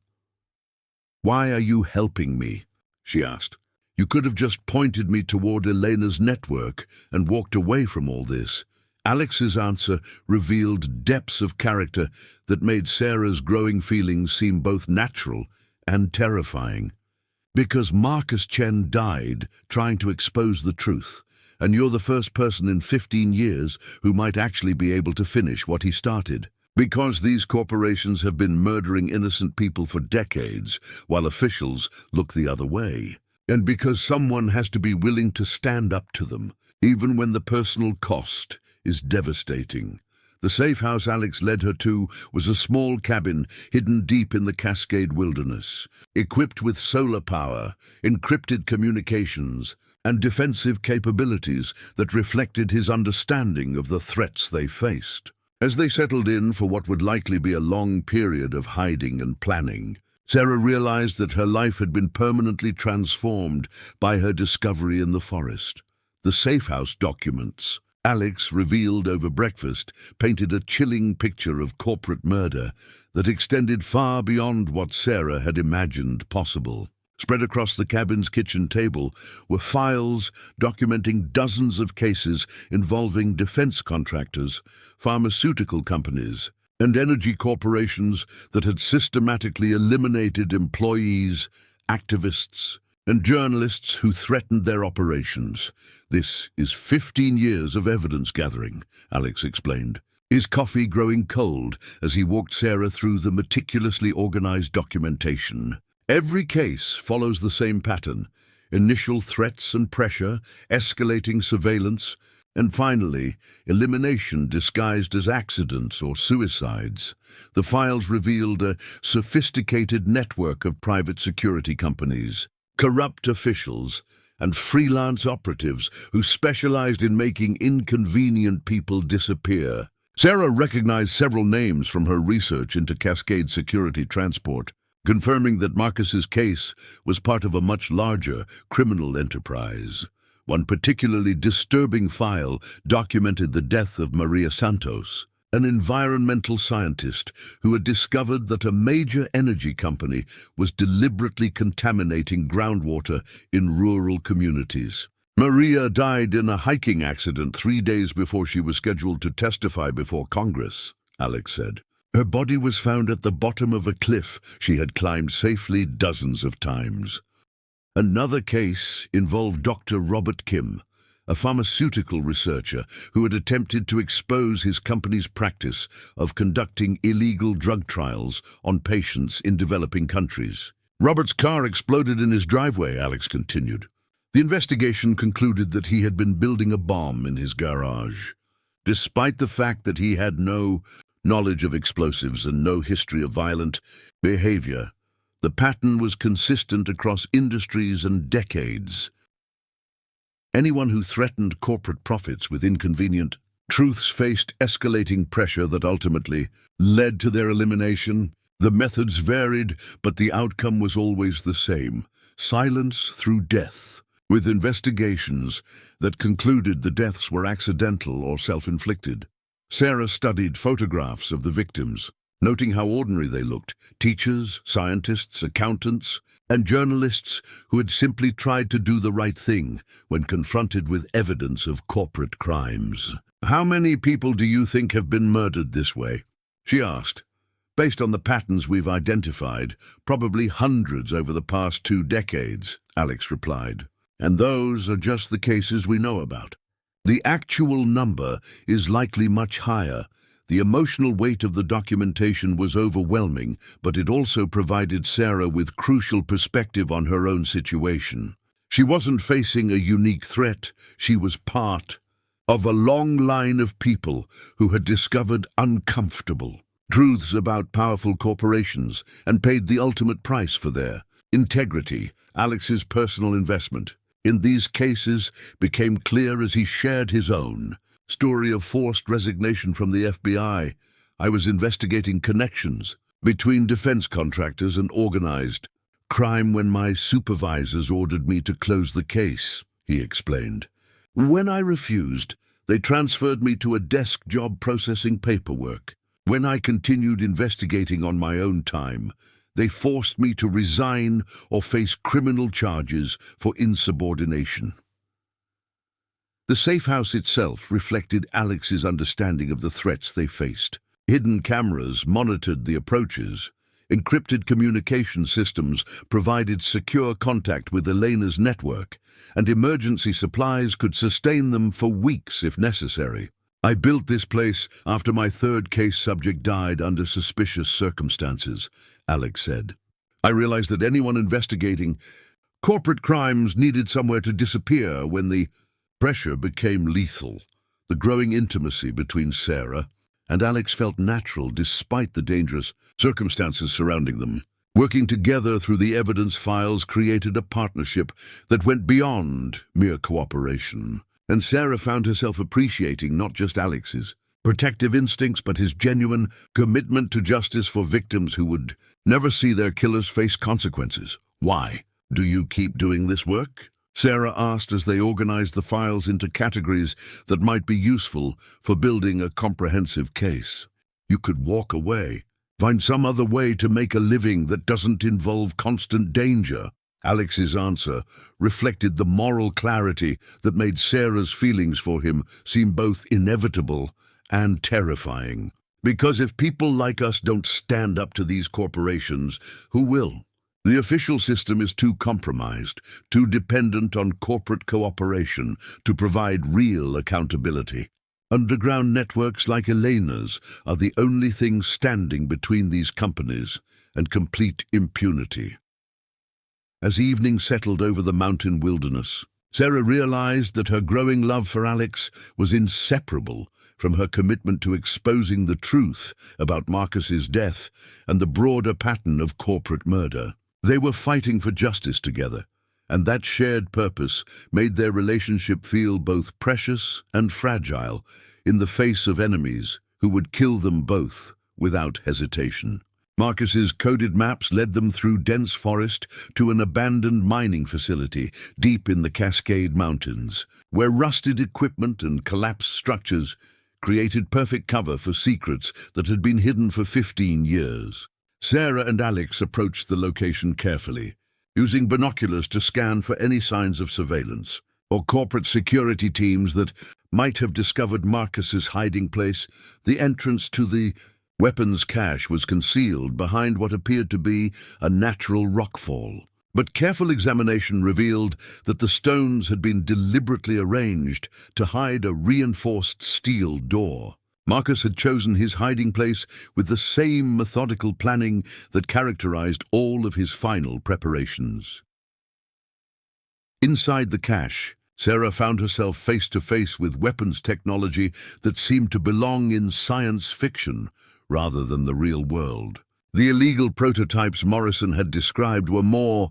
"Why are you helping me?" she asked. "You could have just pointed me toward Elena's network and walked away from all this." Alex's answer revealed depths of character that made Sarah's growing feelings seem both natural and terrifying. "Because Marcus Chen died trying to expose the truth, and you're the first person in 15 years who might actually be able to finish what he started. Because these corporations have been murdering innocent people for decades, while officials look the other way. And because someone has to be willing to stand up to them, even when the personal cost is devastating." The safe house Alex led her to was a small cabin hidden deep in the Cascade wilderness, equipped with solar power, encrypted communications, and defensive capabilities that reflected his understanding of the threats they faced. As they settled in for what would likely be a long period of hiding and planning, Sarah realized that her life had been permanently transformed by her discovery in the forest. The safe house documents Alex revealed over breakfast painted a chilling picture of corporate murder that extended far beyond what Sarah had imagined possible. Spread across the cabin's kitchen table were files documenting dozens of cases involving defense contractors, pharmaceutical companies, and energy corporations that had systematically eliminated employees, activists, and journalists who threatened their operations. "This is 15 years of evidence gathering," Alex explained, his coffee growing cold as he walked Sarah through the meticulously organized documentation. Every case follows the same pattern: initial threats and pressure, escalating surveillance, and finally, elimination disguised as accidents or suicides. The files revealed a sophisticated network of private security companies, corrupt officials, and freelance operatives who specialized in making inconvenient people disappear. Sarah recognized several names from her research into Cascade Security Transport, confirming that Marcus's case was part of a much larger criminal enterprise. One particularly disturbing file documented the death of Maria Santos, an environmental scientist who had discovered that a major energy company was deliberately contaminating groundwater in rural communities. Maria died in a hiking accident 3 days before she was scheduled to testify before Congress, Alex said. Her body was found at the bottom of a cliff she had climbed safely dozens of times. Another case involved Dr. Robert Kim, a pharmaceutical researcher who had attempted to expose his company's practice of conducting illegal drug trials on patients in developing countries. Robert's car exploded in his driveway, Alex continued. The investigation concluded that he had been building a bomb in his garage. Despite the fact that he had no knowledge of explosives and no history of violent behavior, the pattern was consistent across industries and decades. Anyone who threatened corporate profits with inconvenient truths faced escalating pressure that ultimately led to their elimination. The methods varied, but the outcome was always the same: silence through death, with investigations that concluded the deaths were accidental or self-inflicted. Sarah studied photographs of the victims, noting how ordinary they looked: teachers, scientists, accountants, and journalists who had simply tried to do the right thing when confronted with evidence of corporate crimes. "How many people do you think have been murdered this way?" she asked. "Based on the patterns we've identified, probably hundreds over the past 2 decades, Alex replied. "And those are just the cases we know about. The actual number is likely much higher. The emotional weight of the documentation was overwhelming, but it also provided Sarah with crucial perspective on her own situation. She wasn't facing a unique threat, she was part of a long line of people who had discovered uncomfortable truths about powerful corporations and paid the ultimate price for their integrity. Alex's personal investment in these cases became clear as he shared his own story of forced resignation from the FBI. I was investigating connections between defense contractors and organized crime when my supervisors ordered me to close the case, he explained. When I refused, they transferred me to a desk job processing paperwork. When I continued investigating on my own time, they forced me to resign or face criminal charges for insubordination. The safe house itself reflected Alex's understanding of the threats they faced. Hidden cameras monitored the approaches. Encrypted communication systems provided secure contact with Elena's network, and emergency supplies could sustain them for weeks if necessary. I built this place after my third case subject died under suspicious circumstances, Alex said. I realized that anyone investigating corporate crimes needed somewhere to disappear when the pressure became lethal. The growing intimacy between Sarah and Alex felt natural despite the dangerous circumstances surrounding them. Working together through the evidence files created a partnership that went beyond mere cooperation. And Sarah found herself appreciating not just Alex's protective instincts, but his genuine commitment to justice for victims who would never see their killers face consequences. Why do you keep doing this work? Sarah asked as they organized the files into categories that might be useful for building a comprehensive case. You could walk away, find some other way to make a living that doesn't involve constant danger. Alex's answer reflected the moral clarity that made Sarah's feelings for him seem both inevitable and terrifying. Because if people like us don't stand up to these corporations, who will? The official system is too compromised, too dependent on corporate cooperation to provide real accountability. Underground networks like Elena's are the only thing standing between these companies and complete impunity. As evening settled over the mountain wilderness, Sarah realized that her growing love for Alex was inseparable from her commitment to exposing the truth about Marcus's death and the broader pattern of corporate murder. They were fighting for justice together, and that shared purpose made their relationship feel both precious and fragile in the face of enemies who would kill them both without hesitation. Marcus's coded maps led them through dense forest to an abandoned mining facility deep in the Cascade Mountains, where rusted equipment and collapsed structures created perfect cover for secrets that had been hidden for 15 years. Sarah and Alex approached the location carefully, using binoculars to scan for any signs of surveillance or corporate security teams that might have discovered Marcus's hiding place. The entrance to the weapons cache was concealed behind what appeared to be a natural rockfall, but careful examination revealed that the stones had been deliberately arranged to hide a reinforced steel door. Marcus had chosen his hiding place with the same methodical planning that characterized all of his final preparations. Inside the cache, Sarah found herself face to face with weapons technology that seemed to belong in science fiction rather than the real world. The illegal prototypes Morrison had described were more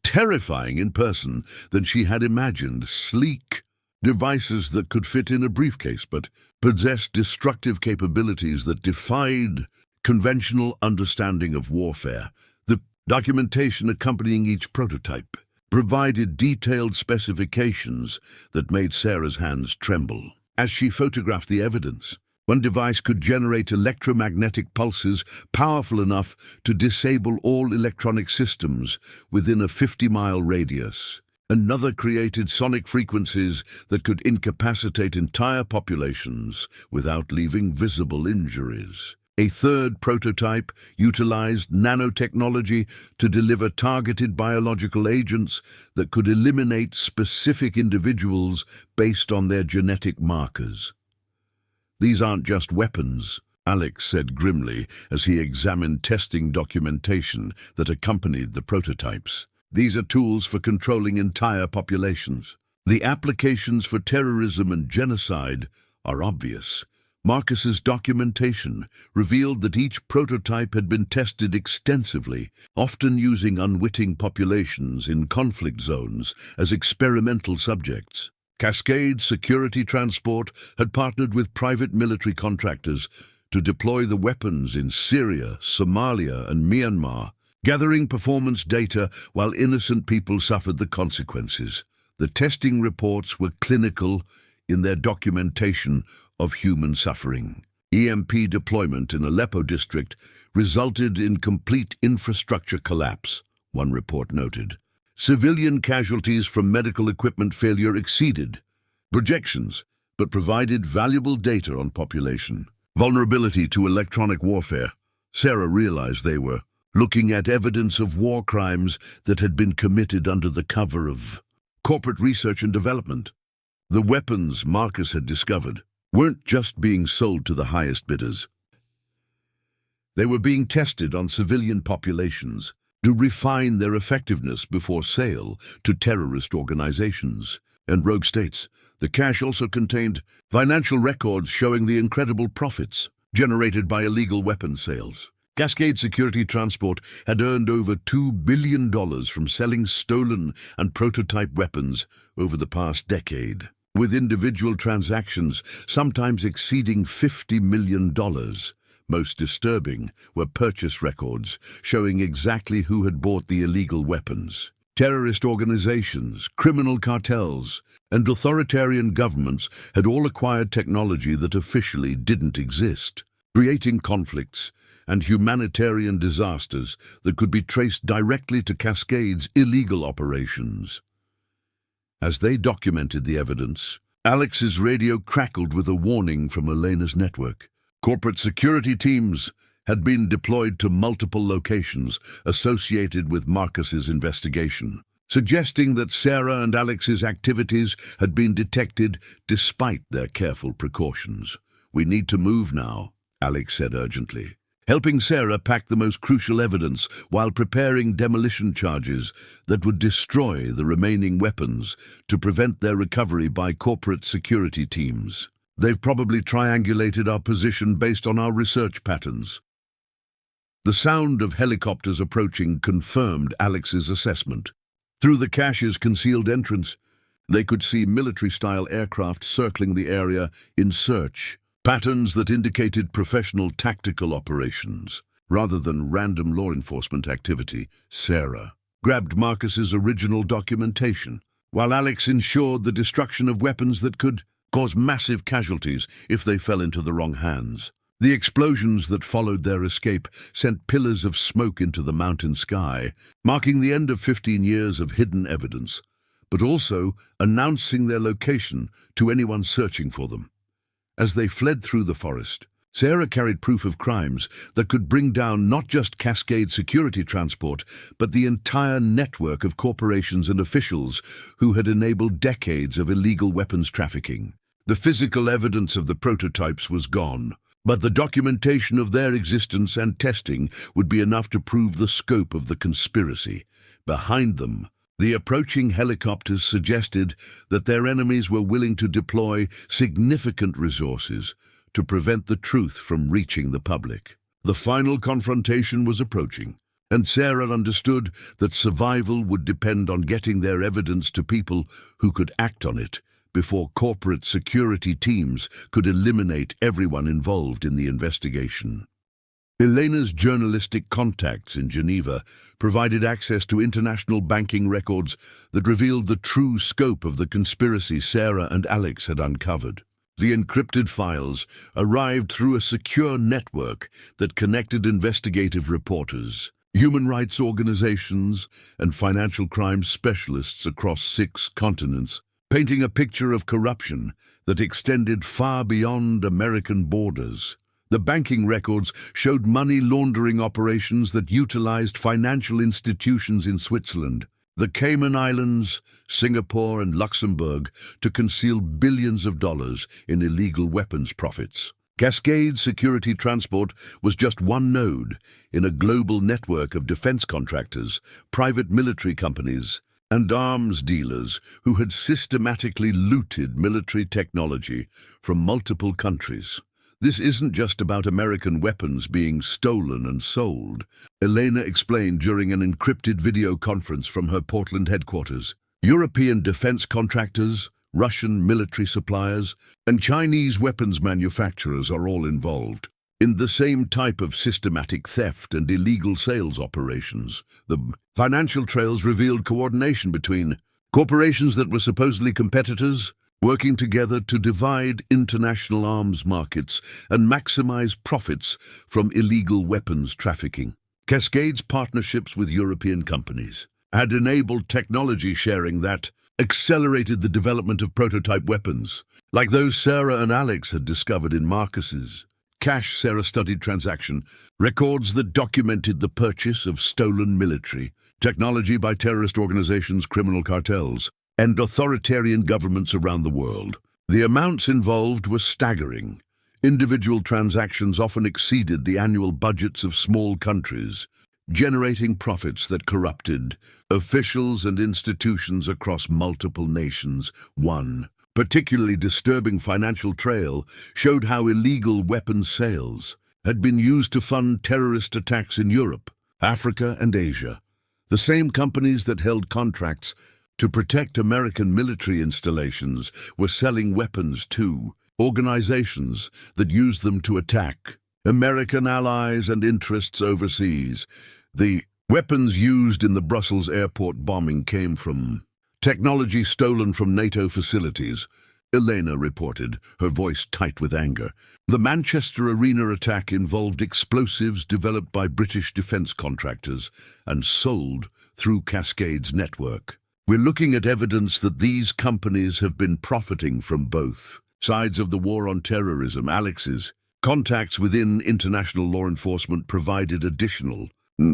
terrifying in person than she had imagined. Sleek devices that could fit in a briefcase but possessed destructive capabilities that defied conventional understanding of warfare. The documentation accompanying each prototype provided detailed specifications that made Sarah's hands tremble. As she photographed the evidence, one device could generate electromagnetic pulses powerful enough to disable all electronic systems within a 50-mile radius. Another created sonic frequencies that could incapacitate entire populations without leaving visible injuries. A third prototype utilized nanotechnology to deliver targeted biological agents that could eliminate specific individuals based on their genetic markers. These aren't just weapons, Alex said grimly as he examined testing documentation that accompanied the prototypes. These are tools for controlling entire populations. The applications for terrorism and genocide are obvious. Marcus's documentation revealed that each prototype had been tested extensively, often using unwitting populations in conflict zones as experimental subjects. Cascade Security Transport had partnered with private military contractors to deploy the weapons in Syria, Somalia, and Myanmar, gathering performance data while innocent people suffered the consequences. The testing reports were clinical in their documentation of human suffering. EMP deployment in Aleppo district resulted in complete infrastructure collapse, one report noted. Civilian casualties from medical equipment failure exceeded projections, but provided valuable data on population. Vulnerability to electronic warfare. Sarah realized they were looking at evidence of war crimes that had been committed under the cover of corporate research and development. The weapons Marcus had discovered weren't just being sold to the highest bidders. They were being tested on civilian populations to refine their effectiveness before sale to terrorist organizations and rogue states. The cache also contained financial records showing the incredible profits generated by illegal weapons sales. Cascade Security Transport had earned over $2 billion from selling stolen and prototype weapons over the past decade, with individual transactions sometimes exceeding $50 million. Most disturbing were purchase records showing exactly who had bought the illegal weapons. Terrorist organizations, criminal cartels, and authoritarian governments had all acquired technology that officially didn't exist, creating conflicts and humanitarian disasters that could be traced directly to Cascade's illegal operations. As they documented the evidence, Alex's radio crackled with a warning from Elena's network. Corporate security teams had been deployed to multiple locations associated with Marcus's investigation, suggesting that Sarah and Alex's activities had been detected despite their careful precautions. "We need to move now," Alex said urgently, helping Sarah pack the most crucial evidence while preparing demolition charges that would destroy the remaining weapons to prevent their recovery by corporate security teams. "They've probably triangulated our position based on our research patterns." The sound of helicopters approaching confirmed Alex's assessment. Through the cache's concealed entrance, they could see military-style aircraft circling the area in search, patterns that indicated professional tactical operations rather than random law enforcement activity. Sarah grabbed Marcus's original documentation, while Alex ensured the destruction of weapons that could cause massive casualties if they fell into the wrong hands. The explosions that followed their escape sent pillars of smoke into the mountain sky, marking the end of 15 years of hidden evidence, but also announcing their location to anyone searching for them. As they fled through the forest, Sarah carried proof of crimes that could bring down not just Cascade Security Transport, but the entire network of corporations and officials who had enabled decades of illegal weapons trafficking. The physical evidence of the prototypes was gone, but the documentation of their existence and testing would be enough to prove the scope of the conspiracy. Behind them, the approaching helicopters suggested that their enemies were willing to deploy significant resources to prevent the truth from reaching the public. The final confrontation was approaching, and Sarah understood that survival would depend on getting their evidence to people who could act on it before corporate security teams could eliminate everyone involved in the investigation. Elena's journalistic contacts in Geneva provided access to international banking records that revealed the true scope of the conspiracy Sarah and Alex had uncovered. The encrypted files arrived through a secure network that connected investigative reporters, human rights organizations, and financial crime specialists across 6 continents, painting a picture of corruption that extended far beyond American borders. The banking records showed money laundering operations that utilized financial institutions in Switzerland, the Cayman Islands, Singapore, and Luxembourg to conceal billions of dollars in illegal weapons profits. Cascade Security Transport was just one node in a global network of defense contractors, private military companies, and arms dealers who had systematically looted military technology from multiple countries. This isn't just about American weapons being stolen and sold, Elena explained during an encrypted video conference from her Portland headquarters. European defense contractors, Russian military suppliers, and Chinese weapons manufacturers are all involved in the same type of systematic theft and illegal sales operations. The financial trails revealed coordination between corporations that were supposedly competitors, working together to divide international arms markets and maximize profits from illegal weapons trafficking. Cascade's partnerships with European companies had enabled technology sharing that accelerated the development of prototype weapons, like those Sarah and Alex had discovered in Marcus's cash Sarah-studied transaction, records that documented the purchase of stolen military technology by terrorist organizations, criminal cartels, and authoritarian governments around the world. The amounts involved were staggering. Individual transactions often exceeded the annual budgets of small countries, generating profits that corrupted officials and institutions across multiple nations. One particularly disturbing financial trail showed how illegal weapons sales had been used to fund terrorist attacks in Europe, Africa, and Asia. The same companies that held contracts to protect American military installations were selling weapons to organizations that used them to attack American allies and interests overseas. The weapons used in the Brussels airport bombing came from technology stolen from NATO facilities, Elena reported, her voice tight with anger. The Manchester Arena attack involved explosives developed by British defense contractors and sold through Cascade's network. We're looking at evidence that these companies have been profiting from both sides of the war on terrorism. Alex's contacts within international law enforcement provided additional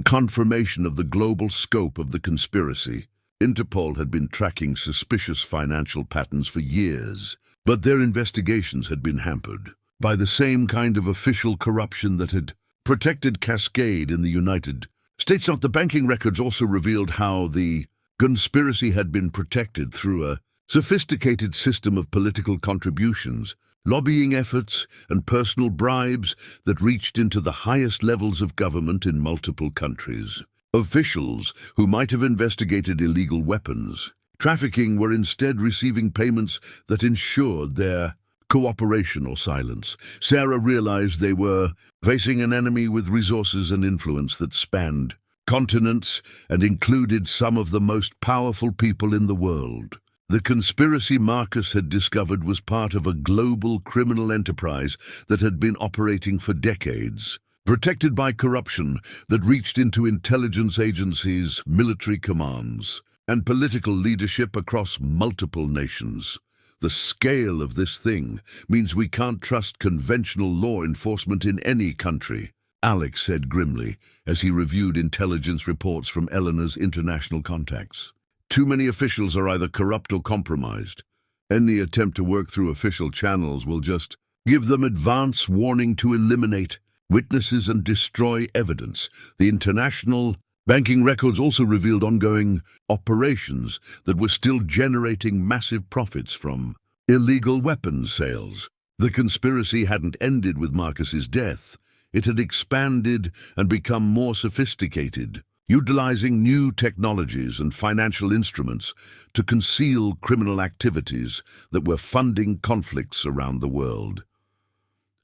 confirmation of the global scope of the conspiracy. Interpol had been tracking suspicious financial patterns for years, but their investigations had been hampered by the same kind of official corruption that had protected Cascade in the United States. The banking records also revealed how the conspiracy had been protected through a sophisticated system of political contributions, lobbying efforts, and personal bribes that reached into the highest levels of government in multiple countries. Officials who might have investigated illegal weapons trafficking were instead receiving payments that ensured their cooperation or silence. Sarah realized they were facing an enemy with resources and influence that spanned continents and included some of the most powerful people in the world. The conspiracy Marcus had discovered was part of a global criminal enterprise that had been operating for decades, protected by corruption that reached into intelligence agencies, military commands, and political leadership across multiple nations. The scale of this thing means we can't trust conventional law enforcement in any country, Alex said grimly as he reviewed intelligence reports from Eleanor's international contacts. Too many officials are either corrupt or compromised. Any attempt to work through official channels will just give them advance warning to eliminate witnesses and destroy evidence. The international banking records also revealed ongoing operations that were still generating massive profits from illegal weapons sales. The conspiracy hadn't ended with Marcus's death. It had expanded and become more sophisticated, utilizing new technologies and financial instruments to conceal criminal activities that were funding conflicts around the world.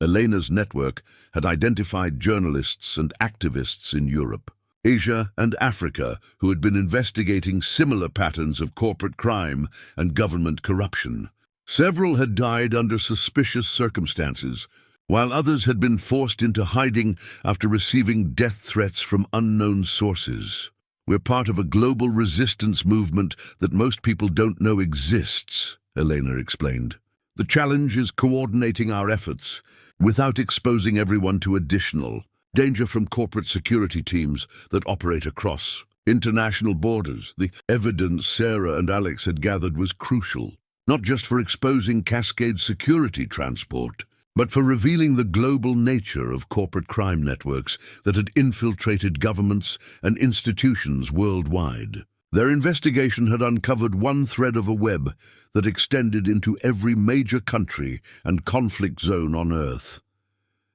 Elena's network had identified journalists and activists in Europe, Asia, and Africa who had been investigating similar patterns of corporate crime and government corruption. Several had died under suspicious circumstances, while others had been forced into hiding after receiving death threats from unknown sources. We're part of a global resistance movement that most people don't know exists, Elena explained. The challenge is coordinating our efforts without exposing everyone to additional danger from corporate security teams that operate across international borders. The evidence Sarah and Alex had gathered was crucial, not just for exposing Cascade Security Transport, but for revealing the global nature of corporate crime networks that had infiltrated governments and institutions worldwide. Their investigation had uncovered one thread of a web that extended into every major country and conflict zone on Earth.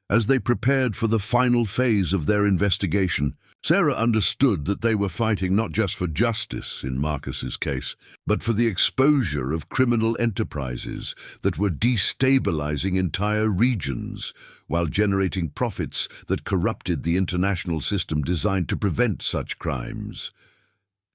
As they prepared for the final phase of their investigation, Sarah understood that they were fighting not just for justice in Marcus's case, but for the exposure of criminal enterprises that were destabilizing entire regions while generating profits that corrupted the international system designed to prevent such crimes.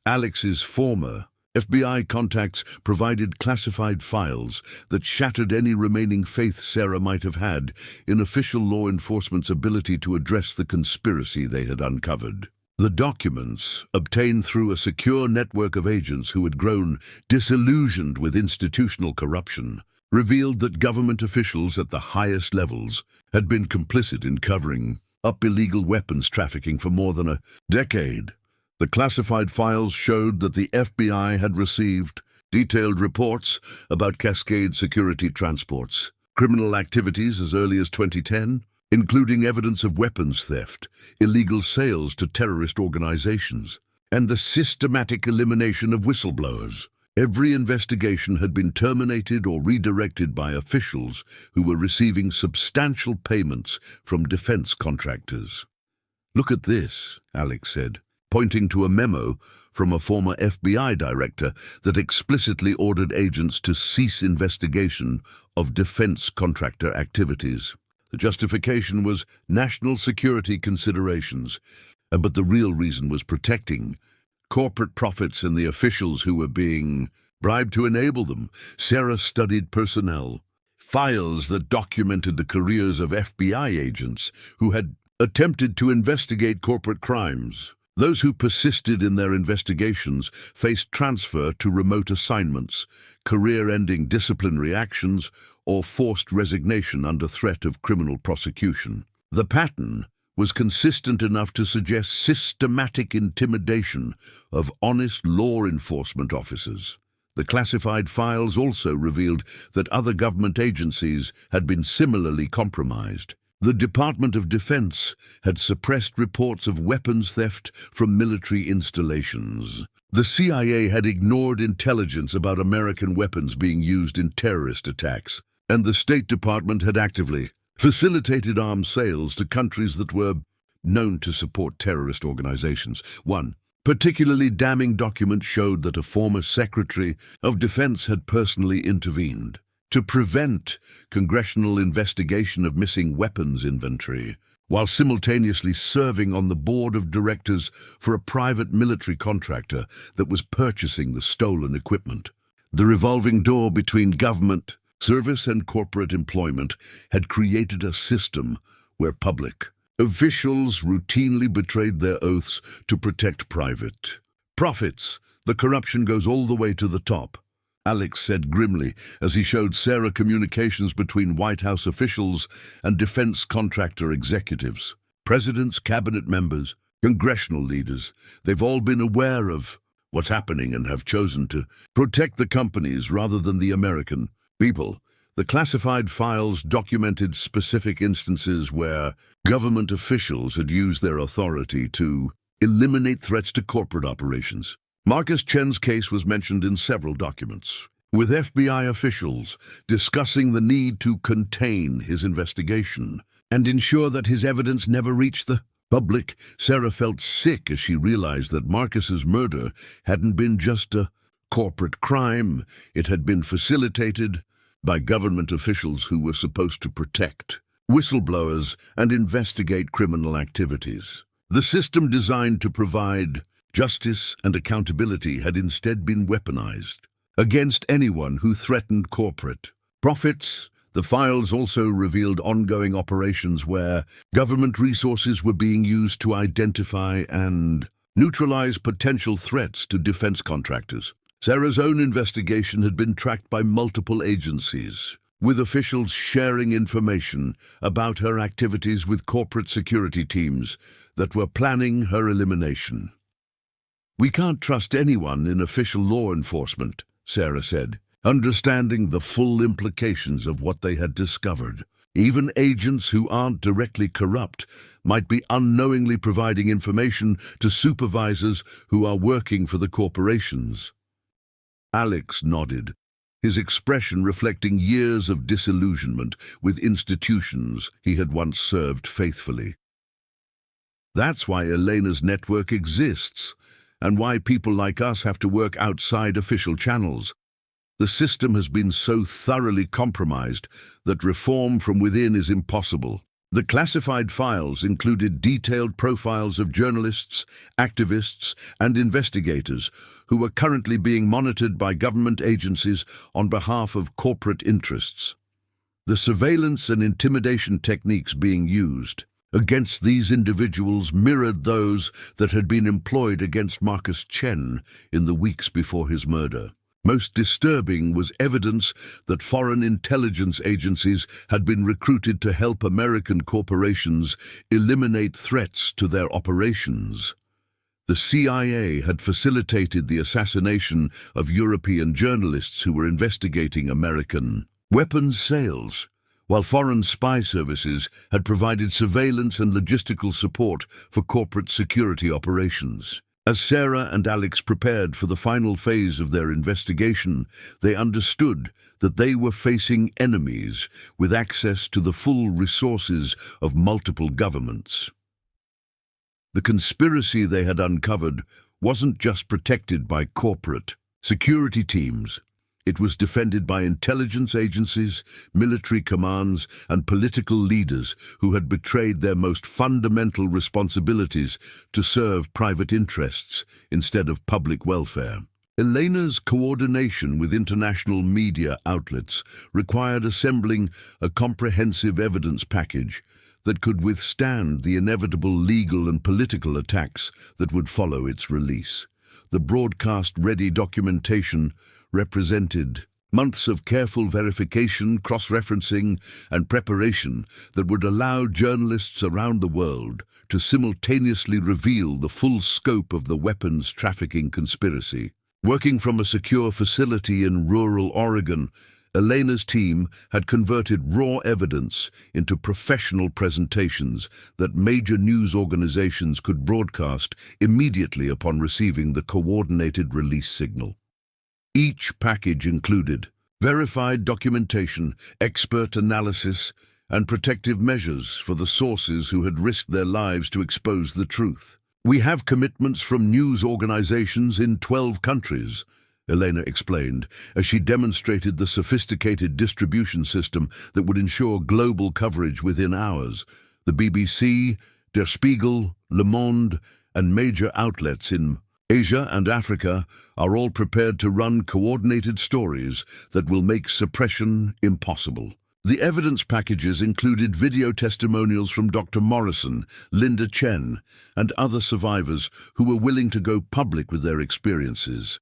Alex's former FBI contacts provided classified files that shattered any remaining faith Sarah might have had in official law enforcement's ability to address the conspiracy they had uncovered. The documents, obtained through a secure network of agents who had grown disillusioned with institutional corruption, revealed that government officials at the highest levels had been complicit in covering up illegal weapons trafficking for more than a decade. The classified files showed that the FBI had received detailed reports about Cascade security transports, criminal activities as early as 2010, including evidence of weapons theft, illegal sales to terrorist organizations, and the systematic elimination of whistleblowers. Every investigation had been terminated or redirected by officials who were receiving substantial payments from defense contractors. "Look at this," Alex said, pointing to a memo from a former FBI director that explicitly ordered agents to cease investigation of defense contractor activities. The justification was national security considerations, but the real reason was protecting corporate profits and the officials who were being bribed to enable them. Sarah studied personnel files that documented the careers of FBI agents who had attempted to investigate corporate crimes. Those who persisted in their investigations faced transfer to remote assignments, career-ending disciplinary actions, or forced resignation under threat of criminal prosecution. The pattern was consistent enough to suggest systematic intimidation of honest law enforcement officers. The classified files also revealed that other government agencies had been similarly compromised. The Department of Defense had suppressed reports of weapons theft from military installations. The CIA had ignored intelligence about American weapons being used in terrorist attacks, and the State Department had actively facilitated arms sales to countries that were known to support terrorist organizations. One particularly damning document showed that a former Secretary of Defense had personally intervened to prevent congressional investigation of missing weapons inventory, while simultaneously serving on the board of directors for a private military contractor that was purchasing the stolen equipment. The revolving door between government, service, and corporate employment had created a system where public officials routinely betrayed their oaths to protect private profits. The corruption goes all the way to the top, Alex said grimly as he showed Sarah communications between White House officials and defense contractor executives. Presidents, cabinet members, congressional leaders, they've all been aware of what's happening and have chosen to protect the companies rather than the American people. The classified files documented specific instances where government officials had used their authority to eliminate threats to corporate operations. Marcus Chen's case was mentioned in several documents, with FBI officials discussing the need to contain his investigation and ensure that his evidence never reached the public. Sarah felt sick as she realized that Marcus's murder hadn't been just a corporate crime. It had been facilitated by government officials who were supposed to protect whistleblowers and investigate criminal activities. The system designed to provide justice and accountability had instead been weaponized against anyone who threatened corporate profits. The files also revealed ongoing operations where government resources were being used to identify and neutralize potential threats to defense contractors. Sarah's own investigation had been tracked by multiple agencies, with officials sharing information about her activities with corporate security teams that were planning her elimination. "We can't trust anyone in official law enforcement," Sarah said, understanding the full implications of what they had discovered. Even agents who aren't directly corrupt might be unknowingly providing information to supervisors who are working for the corporations. Alex nodded, his expression reflecting years of disillusionment with institutions he had once served faithfully. That's why Elena's network exists, and why people like us have to work outside official channels. The system has been so thoroughly compromised that reform from within is impossible. The classified files included detailed profiles of journalists, activists, and investigators who are currently being monitored by government agencies on behalf of corporate interests. The surveillance and intimidation techniques being used against these individuals mirrored those that had been employed against Marcus Chen in the weeks before his murder. Most disturbing was evidence that foreign intelligence agencies had been recruited to help American corporations eliminate threats to their operations. The CIA had facilitated the assassination of European journalists who were investigating American weapons sales, while foreign spy services had provided surveillance and logistical support for corporate security operations. As Sarah and Alex prepared for the final phase of their investigation, they understood that they were facing enemies with access to the full resources of multiple governments. The conspiracy they had uncovered wasn't just protected by corporate security teams. It was defended by intelligence agencies, military commands, and political leaders who had betrayed their most fundamental responsibilities to serve private interests instead of public welfare. Elena's coordination with international media outlets required assembling a comprehensive evidence package that could withstand the inevitable legal and political attacks that would follow its release. The broadcast-ready documentation represented months of careful verification, cross-referencing, and preparation that would allow journalists around the world to simultaneously reveal the full scope of the weapons trafficking conspiracy. Working from a secure facility in rural Oregon, Elena's team had converted raw evidence into professional presentations that major news organizations could broadcast immediately upon receiving the coordinated release signal. Each package included verified documentation, expert analysis, and protective measures for the sources who had risked their lives to expose the truth. "We have commitments from news organizations in 12 countries, Elena explained, as she demonstrated the sophisticated distribution system that would ensure global coverage within hours. The BBC, Der Spiegel, Le Monde, and major outlets in Asia and Africa are all prepared to run coordinated stories that will make suppression impossible." The evidence packages included video testimonials from Dr. Morrison, Linda Chen, and other survivors who were willing to go public with their experiences.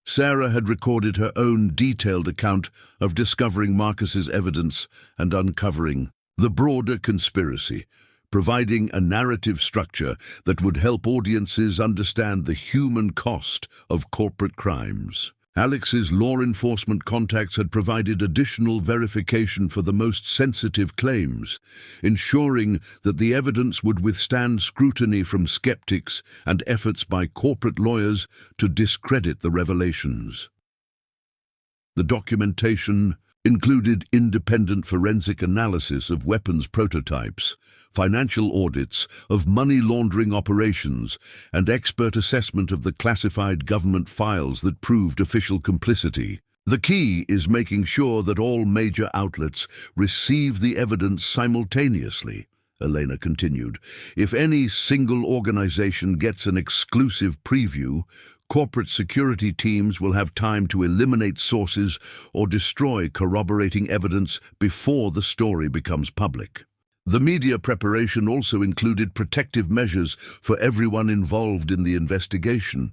Sarah had recorded her own detailed account of discovering Marcus's evidence and uncovering the broader conspiracy, providing a narrative structure that would help audiences understand the human cost of corporate crimes. Alex's law enforcement contacts had provided additional verification for the most sensitive claims, ensuring that the evidence would withstand scrutiny from skeptics and efforts by corporate lawyers to discredit the revelations. The documentation included independent forensic analysis of weapons prototypes, financial audits of money laundering operations, and expert assessment of the classified government files that proved official complicity. The key is making sure that all major outlets receive the evidence simultaneously, Elena continued. If any single organization gets an exclusive preview, corporate security teams will have time to eliminate sources or destroy corroborating evidence before the story becomes public. The media preparation also included protective measures for everyone involved in the investigation.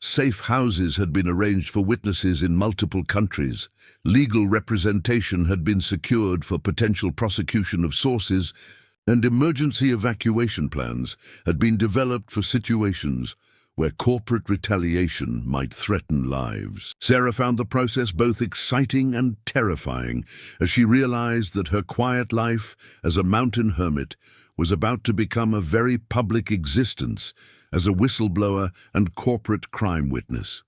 Safe houses had been arranged for witnesses in multiple countries. Legal representation had been secured for potential prosecution of sources, and emergency evacuation plans had been developed for situations where corporate retaliation might threaten lives. Sarah found the process both exciting and terrifying as she realized that her quiet life as a mountain hermit was about to become a very public existence as a whistleblower and corporate crime witness.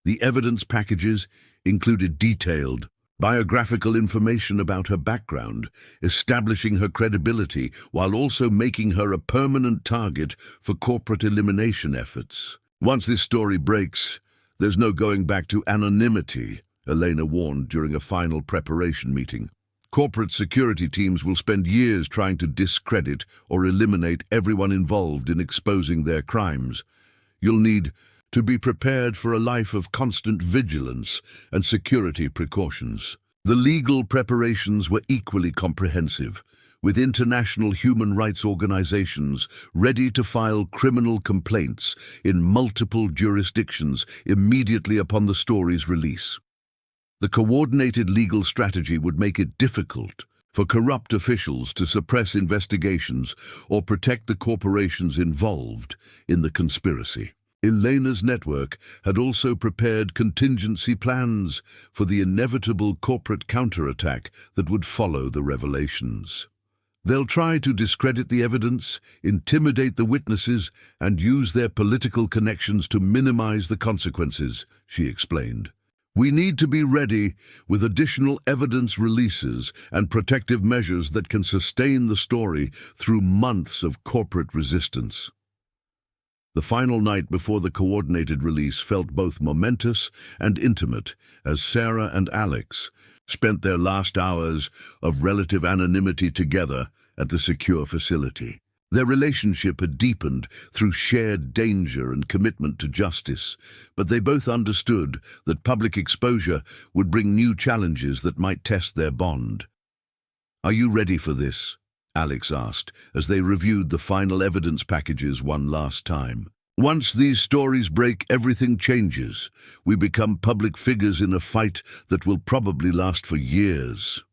The evidence packages included detailed, biographical information about her background, establishing her credibility while also making her a permanent target for corporate elimination efforts. Once this story breaks, there's no going back to anonymity, Elena warned during a final preparation meeting. Corporate security teams will spend years trying to discredit or eliminate everyone involved in exposing their crimes. You'll need to be prepared for a life of constant vigilance and security precautions. The legal preparations were equally comprehensive, with international human rights organizations ready to file criminal complaints in multiple jurisdictions immediately upon the story's release. The coordinated legal strategy would make it difficult for corrupt officials to suppress investigations or protect the corporations involved in the conspiracy. Elena's network had also prepared contingency plans for the inevitable corporate counterattack that would follow the revelations. They'll try to discredit the evidence, intimidate the witnesses, and use their political connections to minimize the consequences, she explained. We need to be ready with additional evidence releases and protective measures that can sustain the story through months of corporate resistance. The final night before the coordinated release felt both momentous and intimate as Sarah and Alex spent their last hours of relative anonymity together at the secure facility. Their relationship had deepened through shared danger and commitment to justice, but they both understood that public exposure would bring new challenges that might test their bond. "Are you ready for this?" Alex asked as they reviewed the final evidence packages one last time. "Once these stories break, everything changes. We become public figures in a fight that will probably last for years."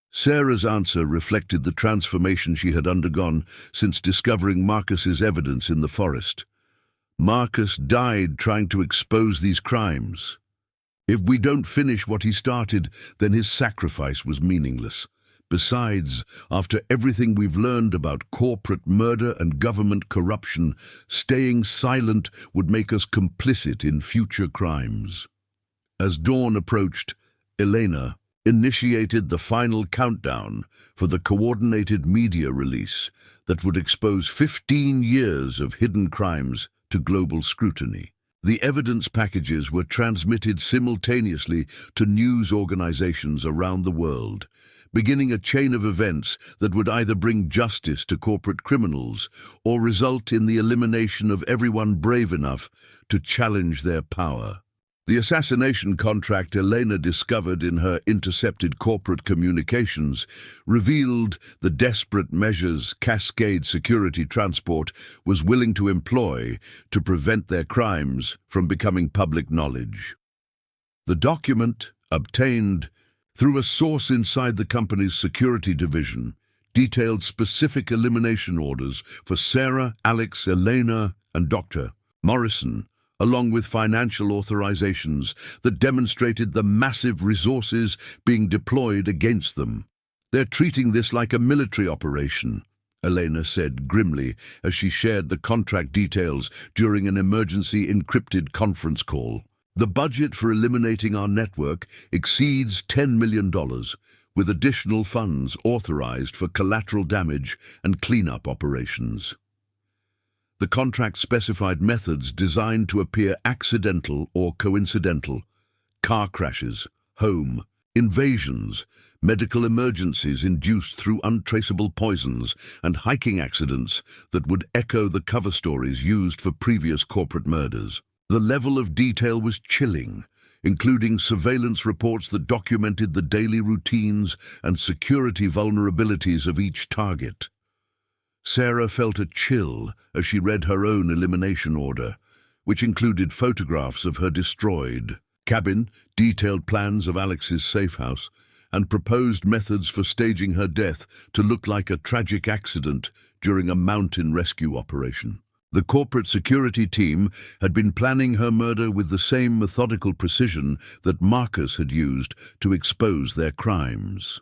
Sarah's answer reflected the transformation she had undergone since discovering Marcus's evidence in the forest. Marcus died trying to expose these crimes. If we don't finish what he started, then his sacrifice was meaningless. Besides, after everything we've learned about corporate murder and government corruption, staying silent would make us complicit in future crimes. As dawn approached, Elena initiated the final countdown for the coordinated media release that would expose 15 years of hidden crimes to global scrutiny. The evidence packages were transmitted simultaneously to news organizations around the world, beginning a chain of events that would either bring justice to corporate criminals or result in the elimination of everyone brave enough to challenge their power. The assassination contract Elena discovered in her intercepted corporate communications revealed the desperate measures Cascade Security Transport was willing to employ to prevent their crimes from becoming public knowledge. The document, obtained through a source inside the company's security division, detailed specific elimination orders for Sarah, Alex, Elena, and Dr. Morrison, along with financial authorizations that demonstrated the massive resources being deployed against them. "They're treating this like a military operation," Elena said grimly as she shared the contract details during an emergency encrypted conference call. "The budget for eliminating our network exceeds $10 million, with additional funds authorized for collateral damage and cleanup operations." The contract specified methods designed to appear accidental or coincidental: car crashes, home invasions, medical emergencies induced through untraceable poisons, and hiking accidents that would echo the cover stories used for previous corporate murders. The level of detail was chilling, including surveillance reports that documented the daily routines and security vulnerabilities of each target. Sarah felt a chill as she read her own elimination order, which included photographs of her destroyed cabin, detailed plans of Alex's safe house, and proposed methods for staging her death to look like a tragic accident during a mountain rescue operation. The corporate security team had been planning her murder with the same methodical precision that Marcus had used to expose their crimes.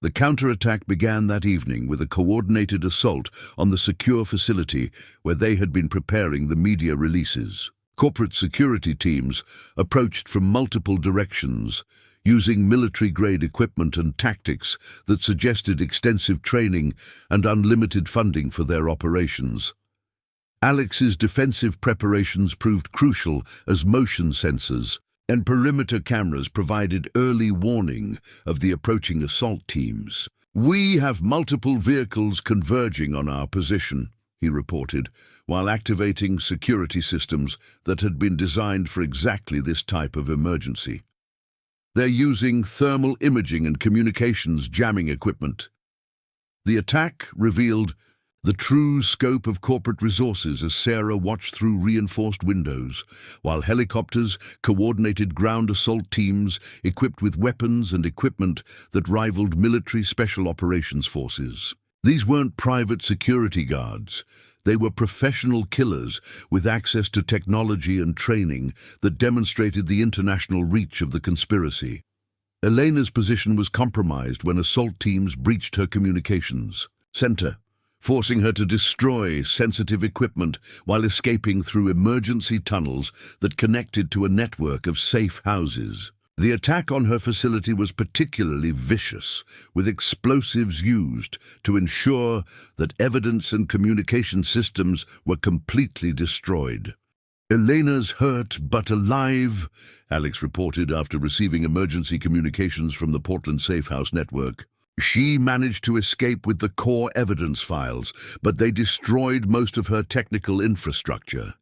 The counterattack began that evening with a coordinated assault on the secure facility where they had been preparing the media releases. Corporate security teams approached from multiple directions, using military-grade equipment and tactics that suggested extensive training and unlimited funding for their operations. Alex's defensive preparations proved crucial as motion sensors and perimeter cameras provided early warning of the approaching assault teams. "We have multiple vehicles converging on our position," he reported, while activating security systems that had been designed for exactly this type of emergency. They're using thermal imaging and communications jamming equipment. The attack revealed the true scope of corporate resources as Sarah watched through reinforced windows, while helicopters coordinated ground assault teams equipped with weapons and equipment that rivaled military special operations forces. These weren't private security guards. They were professional killers with access to technology and training that demonstrated the international reach of the conspiracy. Elena's position was compromised when assault teams breached her communications center, forcing her to destroy sensitive equipment while escaping through emergency tunnels that connected to a network of safe houses. The attack on her facility was particularly vicious, with explosives used to ensure that evidence and communication systems were completely destroyed. "Elena's hurt but alive," Alex reported after receiving emergency communications from the Portland Safe House network. "She managed to escape with the core evidence files, but they destroyed most of her technical infrastructure.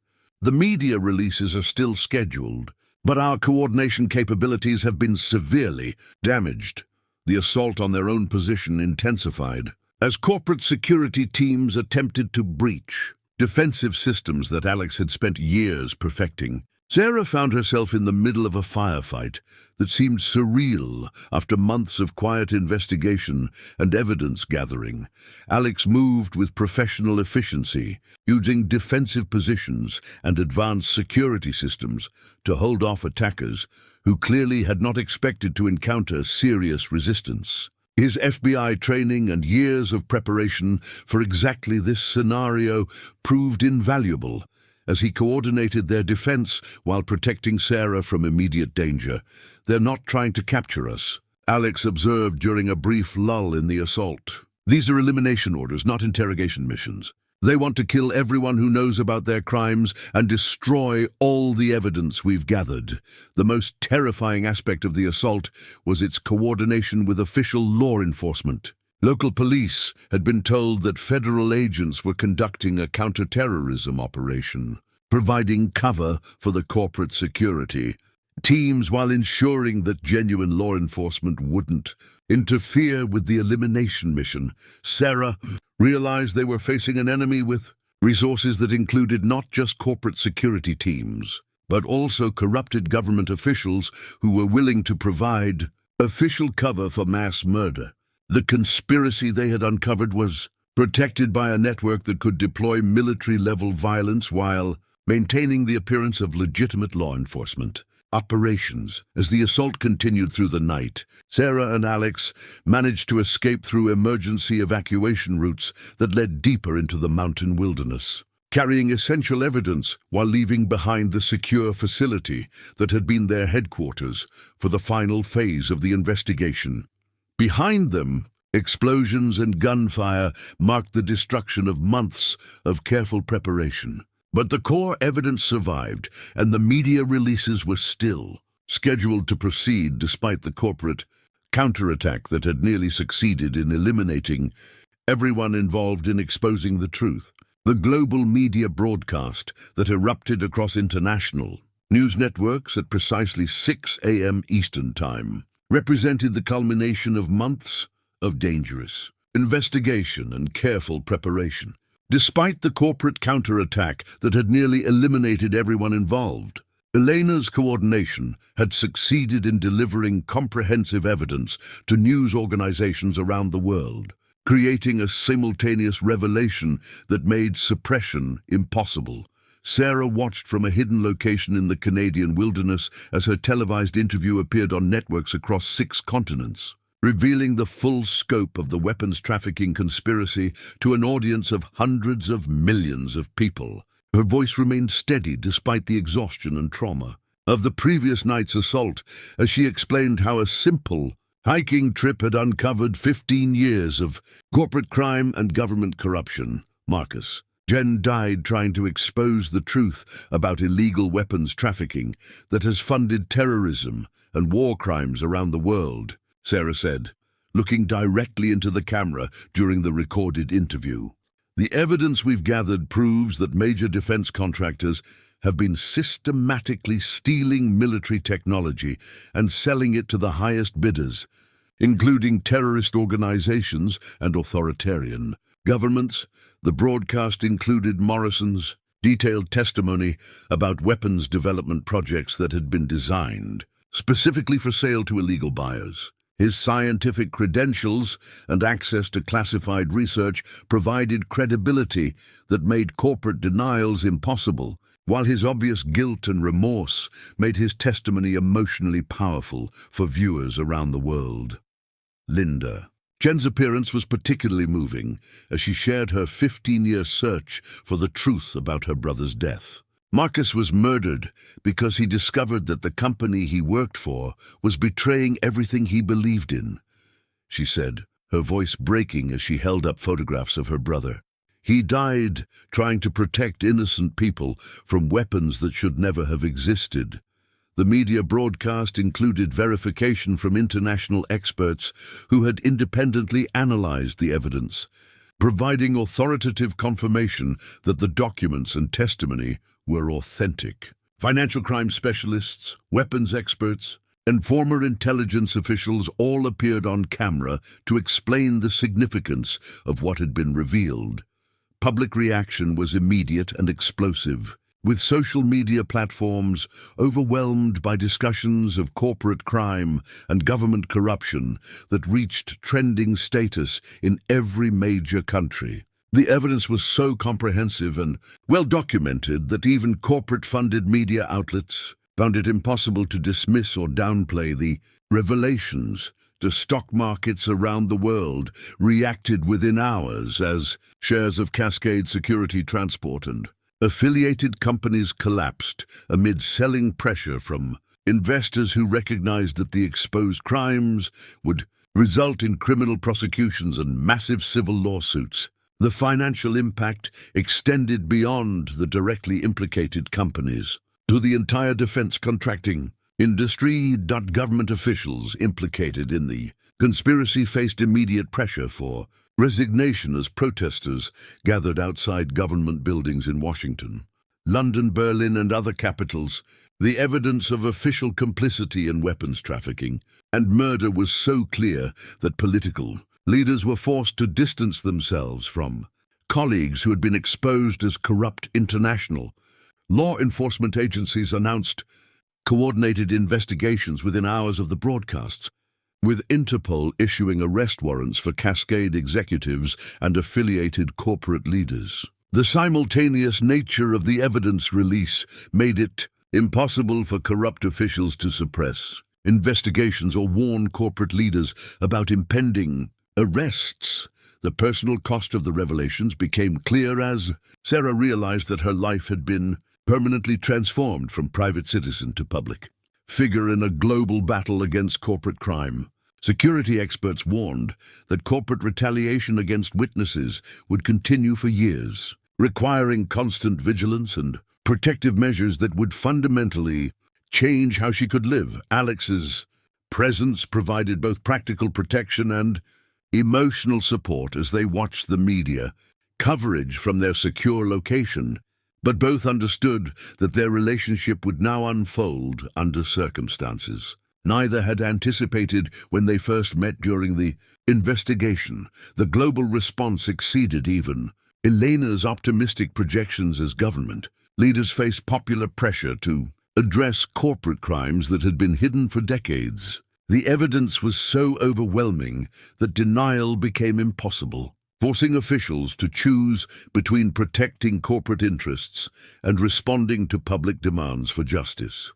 The media releases are still scheduled, but our coordination capabilities have been severely damaged." The assault on their own position intensified as corporate security teams attempted to breach defensive systems that Alex had spent years perfecting. Sarah found herself in the middle of a firefight that seemed surreal after months of quiet investigation and evidence gathering. Alex moved with professional efficiency, using defensive positions and advanced security systems to hold off attackers who clearly had not expected to encounter serious resistance. His FBI training and years of preparation for exactly this scenario proved invaluable as he coordinated their defense while protecting Sarah from immediate danger. "They're not trying to capture us," Alex observed during a brief lull in the assault. "These are elimination orders, not interrogation missions. They want to kill everyone who knows about their crimes and destroy all the evidence we've gathered." The most terrifying aspect of the assault was its coordination with official law enforcement. Local police had been told that federal agents were conducting a counterterrorism operation, providing cover for the corporate security teams while ensuring that genuine law enforcement wouldn't interfere with the elimination mission. Sarah realized they were facing an enemy with resources that included not just corporate security teams, but also corrupted government officials who were willing to provide official cover for mass murder. The conspiracy they had uncovered was protected by a network that could deploy military-level violence while maintaining the appearance of legitimate law enforcement operations. As the assault continued through the night, Sarah and Alex managed to escape through emergency evacuation routes that led deeper into the mountain wilderness, carrying essential evidence while leaving behind the secure facility that had been their headquarters for the final phase of the investigation. Behind them, explosions and gunfire marked the destruction of months of careful preparation. But the core evidence survived, and the media releases were still scheduled to proceed despite the corporate counterattack that had nearly succeeded in eliminating everyone involved in exposing the truth. The global media broadcast that erupted across international news networks at precisely 6 a.m. Eastern Time represented the culmination of months of dangerous investigation and careful preparation. Despite the corporate counterattack that had nearly eliminated everyone involved, Elena's coordination had succeeded in delivering comprehensive evidence to news organizations around the world. creating a simultaneous revelation that made suppression impossible. Sarah watched from a hidden location in the Canadian wilderness as her televised interview appeared on networks across 6 continents, revealing the full scope of the weapons trafficking conspiracy to an audience of hundreds of millions of people. Her voice remained steady despite the exhaustion and trauma of the previous night's assault, as she explained how a simple hiking trip had uncovered 15 years of corporate crime and government corruption. Marcus, Jen died trying to expose the truth about illegal weapons trafficking that has funded terrorism and war crimes around the world, Sarah said, looking directly into the camera during the recorded interview. The evidence we've gathered proves that major defense contractors have been systematically stealing military technology and selling it to the highest bidders, including terrorist organizations and authoritarian governments. The broadcast included Morrison's detailed testimony about weapons development projects that had been designed specifically for sale to illegal buyers. His scientific credentials and access to classified research provided credibility that made corporate denials impossible, while his obvious guilt and remorse made his testimony emotionally powerful for viewers around the world. Linda. Jen's appearance was particularly moving as she shared her 15-year search for the truth about her brother's death. Marcus was murdered because he discovered that the company he worked for was betraying everything he believed in, she said, her voice breaking as she held up photographs of her brother. He died trying to protect innocent people from weapons that should never have existed. The media broadcast included verification from international experts who had independently analyzed the evidence, providing authoritative confirmation that the documents and testimony were authentic. Financial crime specialists, weapons experts, and former intelligence officials all appeared on camera to explain the significance of what had been revealed. Public reaction was immediate and explosive, with social media platforms overwhelmed by discussions of corporate crime and government corruption that reached trending status in every major country. The evidence was so comprehensive and well-documented that even corporate-funded media outlets found it impossible to dismiss or downplay the revelations. The stock markets around the world reacted within hours as shares of Cascade Security Transport and affiliated companies collapsed amid selling pressure from investors who recognized that the exposed crimes would result in criminal prosecutions and massive civil lawsuits. The financial impact extended beyond the directly implicated companies to the entire defense contracting industry. Government officials implicated in the conspiracy faced immediate pressure for resignation as protesters gathered outside government buildings in Washington, London, Berlin, and other capitals. The evidence of official complicity in weapons trafficking and murder was so clear that political leaders were forced to distance themselves from colleagues who had been exposed as corrupt. International law enforcement agencies announced coordinated investigations within hours of the broadcasts, with Interpol issuing arrest warrants for Cascade executives and affiliated corporate leaders. The simultaneous nature of the evidence release made it impossible for corrupt officials to suppress investigations or warn corporate leaders about impending arrests. The personal cost of the revelations became clear as Sarah realized that her life had been permanently transformed from private citizen to public figure in a global battle against corporate crime. Security experts warned that corporate retaliation against witnesses would continue for years, requiring constant vigilance and protective measures that would fundamentally change how she could live. Alex's presence provided both practical protection and emotional support as they watched the media coverage from their secure location, but both understood that their relationship would now unfold under circumstances neither had anticipated when they first met during the investigation. The global response exceeded even Elena's optimistic projections as government leaders faced popular pressure to address corporate crimes that had been hidden for decades. The evidence was so overwhelming that denial became impossible, forcing officials to choose between protecting corporate interests and responding to public demands for justice.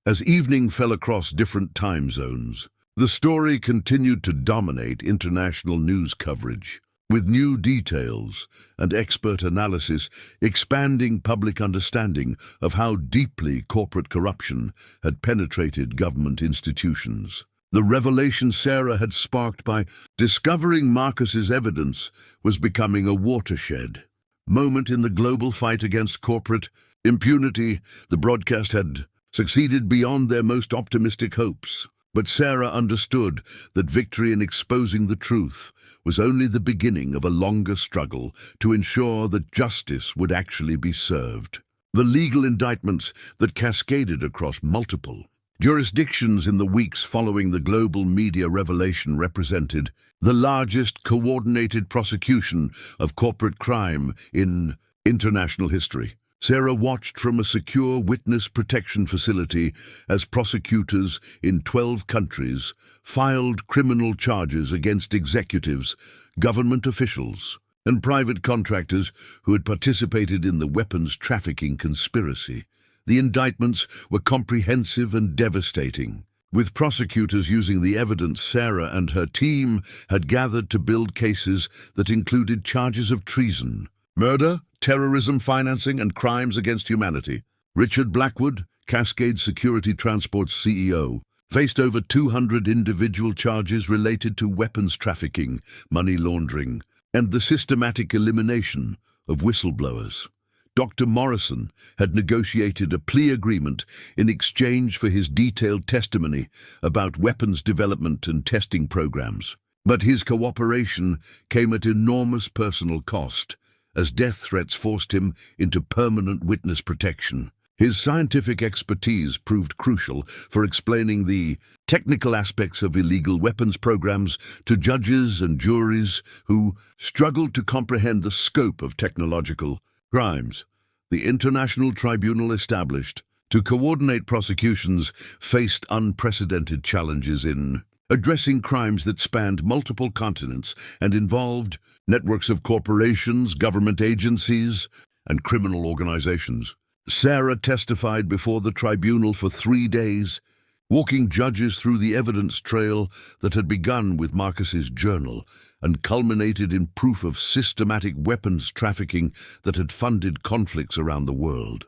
As evening fell across different time zones, the story continued to dominate international news coverage, with new details and expert analysis expanding public understanding of how deeply corporate corruption had penetrated government institutions. The revelation Sarah had sparked by discovering Marcus's evidence was becoming a watershed moment in the global fight against corporate impunity. The broadcast had succeeded beyond their most optimistic hopes. But Sarah understood that victory in exposing the truth was only the beginning of a longer struggle to ensure that justice would actually be served. The legal indictments that cascaded across multiple jurisdictions in the weeks following the global media revelation represented the largest coordinated prosecution of corporate crime in international history. Sarah watched from a secure witness protection facility as prosecutors in 12 countries filed criminal charges against executives, government officials, and private contractors who had participated in the weapons trafficking conspiracy. The indictments were comprehensive and devastating, with prosecutors using the evidence Sarah and her team had gathered to build cases that included charges of treason, murder, terrorism financing, and crimes against humanity. Richard Blackwood, Cascade Security Transport's CEO, faced over 200 individual charges related to weapons trafficking, money laundering, and the systematic elimination of whistleblowers. Dr. Morrison had negotiated a plea agreement in exchange for his detailed testimony about weapons development and testing programs. But his cooperation came at enormous personal cost, as death threats forced him into permanent witness protection. His scientific expertise proved crucial for explaining the technical aspects of illegal weapons programs to judges and juries who struggled to comprehend the scope of technological crimes. The international tribunal established to coordinate prosecutions faced unprecedented challenges in addressing crimes that spanned multiple continents and involved networks of corporations, government agencies, and criminal organizations. Sarah testified before the tribunal for 3 days, walking judges through the evidence trail that had begun with Marcus's journal and culminated in proof of systematic weapons trafficking that had funded conflicts around the world.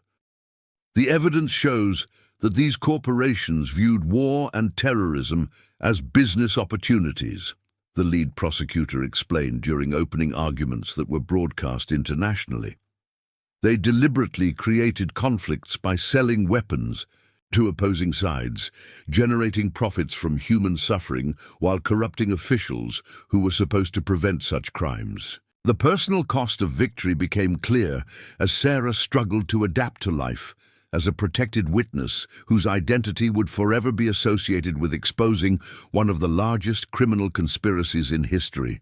The evidence shows that these corporations viewed war and terrorism as business opportunities, the lead prosecutor explained during opening arguments that were broadcast internationally. They deliberately created conflicts by selling weapons to opposing sides, generating profits from human suffering while corrupting officials who were supposed to prevent such crimes. The personal cost of victory became clear as Sarah struggled to adapt to life as a protected witness whose identity would forever be associated with exposing one of the largest criminal conspiracies in history.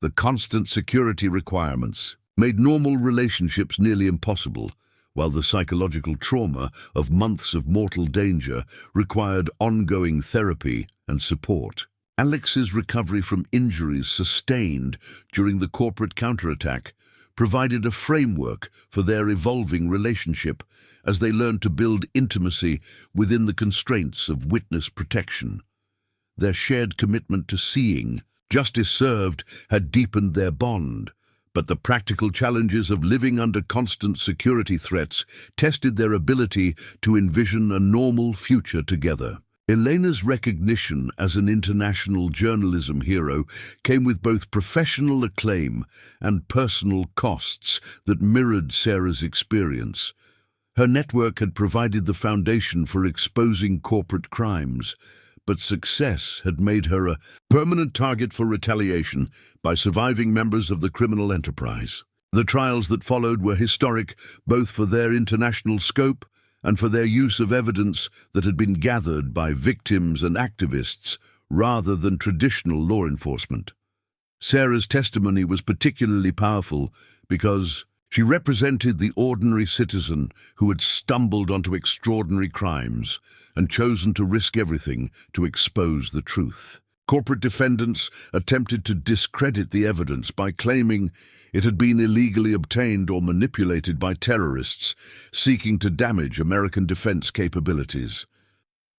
The constant security requirements made normal relationships nearly impossible, while the psychological trauma of months of mortal danger required ongoing therapy and support. Alex's recovery from injuries sustained during the corporate counterattack provided a framework for their evolving relationship as they learned to build intimacy within the constraints of witness protection. Their shared commitment to seeing justice served had deepened their bond, but the practical challenges of living under constant security threats tested their ability to envision a normal future together. Elena's recognition as an international journalism hero came with both professional acclaim and personal costs that mirrored Sarah's experience. Her network had provided the foundation for exposing corporate crimes, but success had made her a permanent target for retaliation by surviving members of the criminal enterprise. The trials that followed were historic both for their international scope and for their use of evidence that had been gathered by victims and activists rather than traditional law enforcement. Sarah's testimony was particularly powerful because She represented the ordinary citizen who had stumbled onto extraordinary crimes and chosen to risk everything to expose the truth. Corporate defendants attempted to discredit the evidence by claiming it had been illegally obtained or manipulated by terrorists seeking to damage American defense capabilities.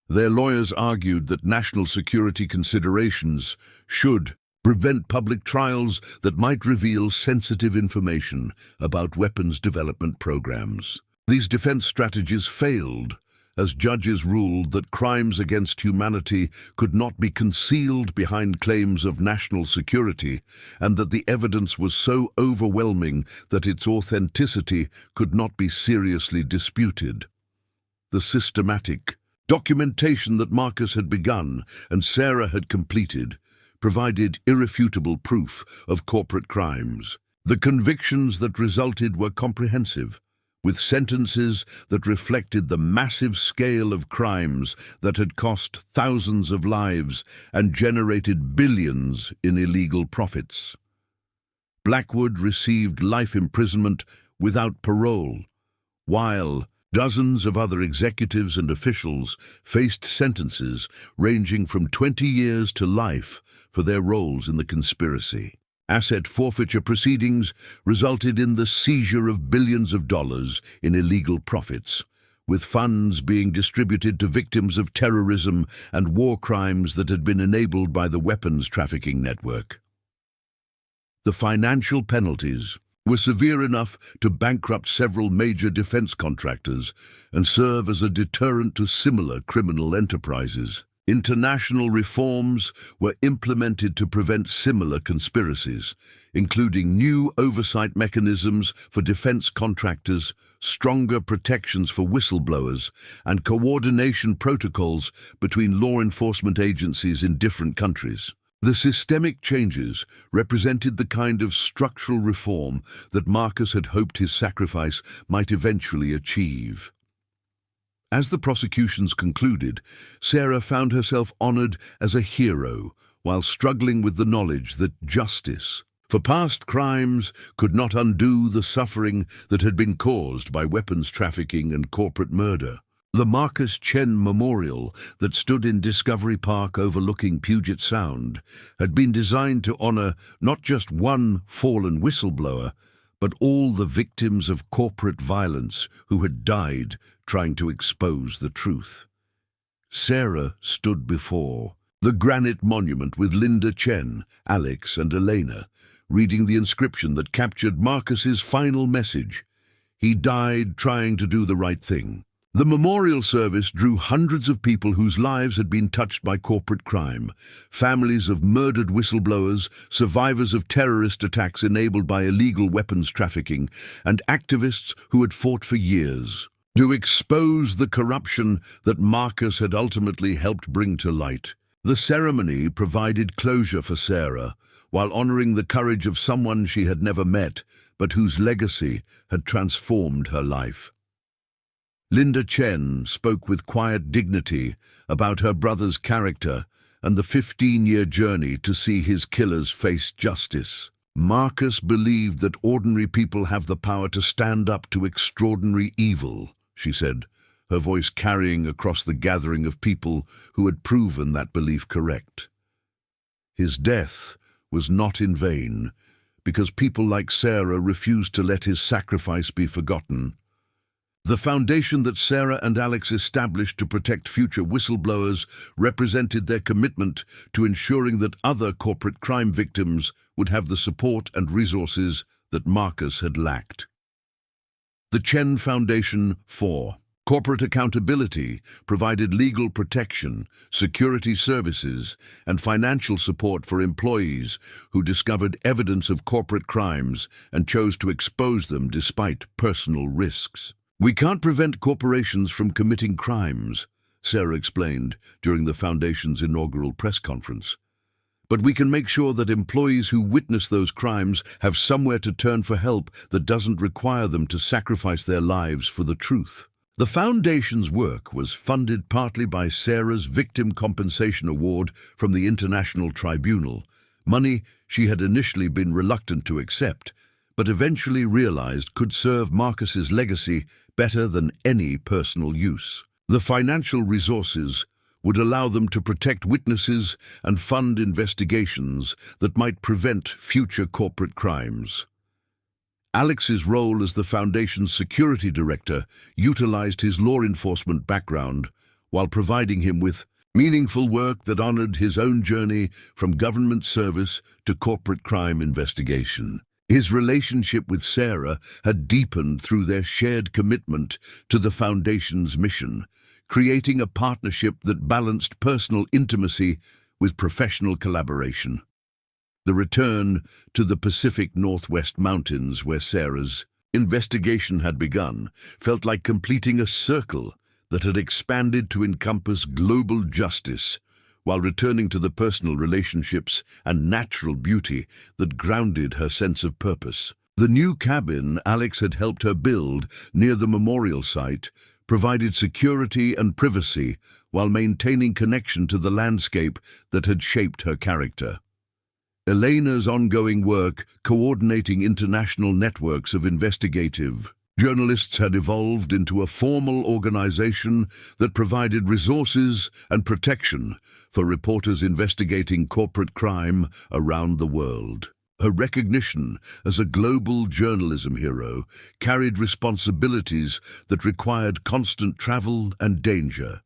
Their lawyers argued that national security considerations should prevent public trials that might reveal sensitive information about weapons development programs. These defense strategies failed, as judges ruled that crimes against humanity could not be concealed behind claims of national security, and that the evidence was so overwhelming that its authenticity could not be seriously disputed. The systematic documentation that Marcus had begun and Sarah had completed provided irrefutable proof of corporate crimes. The convictions that resulted were comprehensive, with sentences that reflected the massive scale of crimes that had cost thousands of lives and generated billions in illegal profits. Blackwood received life imprisonment without parole, while dozens of other executives and officials faced sentences ranging from 20 years to life for their roles in the conspiracy. Asset forfeiture proceedings resulted in the seizure of billions of dollars in illegal profits, with funds being distributed to victims of terrorism and war crimes that had been enabled by the weapons trafficking network. The financial penalties were severe enough to bankrupt several major defense contractors and serve as a deterrent to similar criminal enterprises. International reforms were implemented to prevent similar conspiracies, including new oversight mechanisms for defense contractors, stronger protections for whistleblowers, and coordination protocols between law enforcement agencies in different countries. The systemic changes represented the kind of structural reform that Marcus had hoped his sacrifice might eventually achieve. As the prosecutions concluded, Sarah found herself honored as a hero while struggling with the knowledge that justice for past crimes could not undo the suffering that had been caused by weapons trafficking and corporate murder. The Marcus Chen Memorial that stood in Discovery Park overlooking Puget Sound had been designed to honor not just one fallen whistleblower, but all the victims of corporate violence who had died trying to expose the truth. Sarah stood before the granite monument with Linda Chen, Alex, and Elena, reading the inscription that captured Marcus's final message. He died trying to do the right thing. The memorial service drew hundreds of people whose lives had been touched by corporate crime, families of murdered whistleblowers, survivors of terrorist attacks enabled by illegal weapons trafficking, and activists who had fought for years to expose the corruption that Marcus had ultimately helped bring to light. The ceremony provided closure for Sarah, while honoring the courage of someone she had never met, but whose legacy had transformed her life. Linda Chen spoke with quiet dignity about her brother's character and the 15-year journey to see his killers face justice. Marcus believed that ordinary people have the power to stand up to extraordinary evil, she said, her voice carrying across the gathering of people who had proven that belief correct. His death was not in vain, because people like Sarah refused to let his sacrifice be forgotten. The foundation that Sarah and Alex established to protect future whistleblowers represented their commitment to ensuring that other corporate crime victims would have the support and resources that Marcus had lacked. The Chen Foundation for Corporate Accountability provided legal protection, security services, and financial support for employees who discovered evidence of corporate crimes and chose to expose them despite personal risks. "We can't prevent corporations from committing crimes," Sarah explained during the Foundation's inaugural press conference. "But we can make sure that employees who witness those crimes have somewhere to turn for help that doesn't require them to sacrifice their lives for the truth." The Foundation's work was funded partly by Sarah's Victim Compensation Award from the International Tribunal, money she had initially been reluctant to accept, but eventually realized could serve Marcus's legacy better than any personal use. The financial resources would allow them to protect witnesses and fund investigations that might prevent future corporate crimes. Alex's role as the Foundation's security director utilized his law enforcement background while providing him with meaningful work that honored his own journey from government service to corporate crime investigation. His relationship with Sarah had deepened through their shared commitment to the Foundation's mission, creating a partnership that balanced personal intimacy with professional collaboration. The return to the Pacific Northwest Mountains, where Sarah's investigation had begun, felt like completing a circle that had expanded to encompass global justice, while returning to the personal relationships and natural beauty that grounded her sense of purpose. The new cabin Alex had helped her build near the memorial site provided security and privacy while maintaining connection to the landscape that had shaped her character. Elena's ongoing work coordinating international networks of investigative journalists had evolved into a formal organization that provided resources and protection for reporters investigating corporate crime around the world. Her recognition as a global journalism hero carried responsibilities that required constant travel and danger,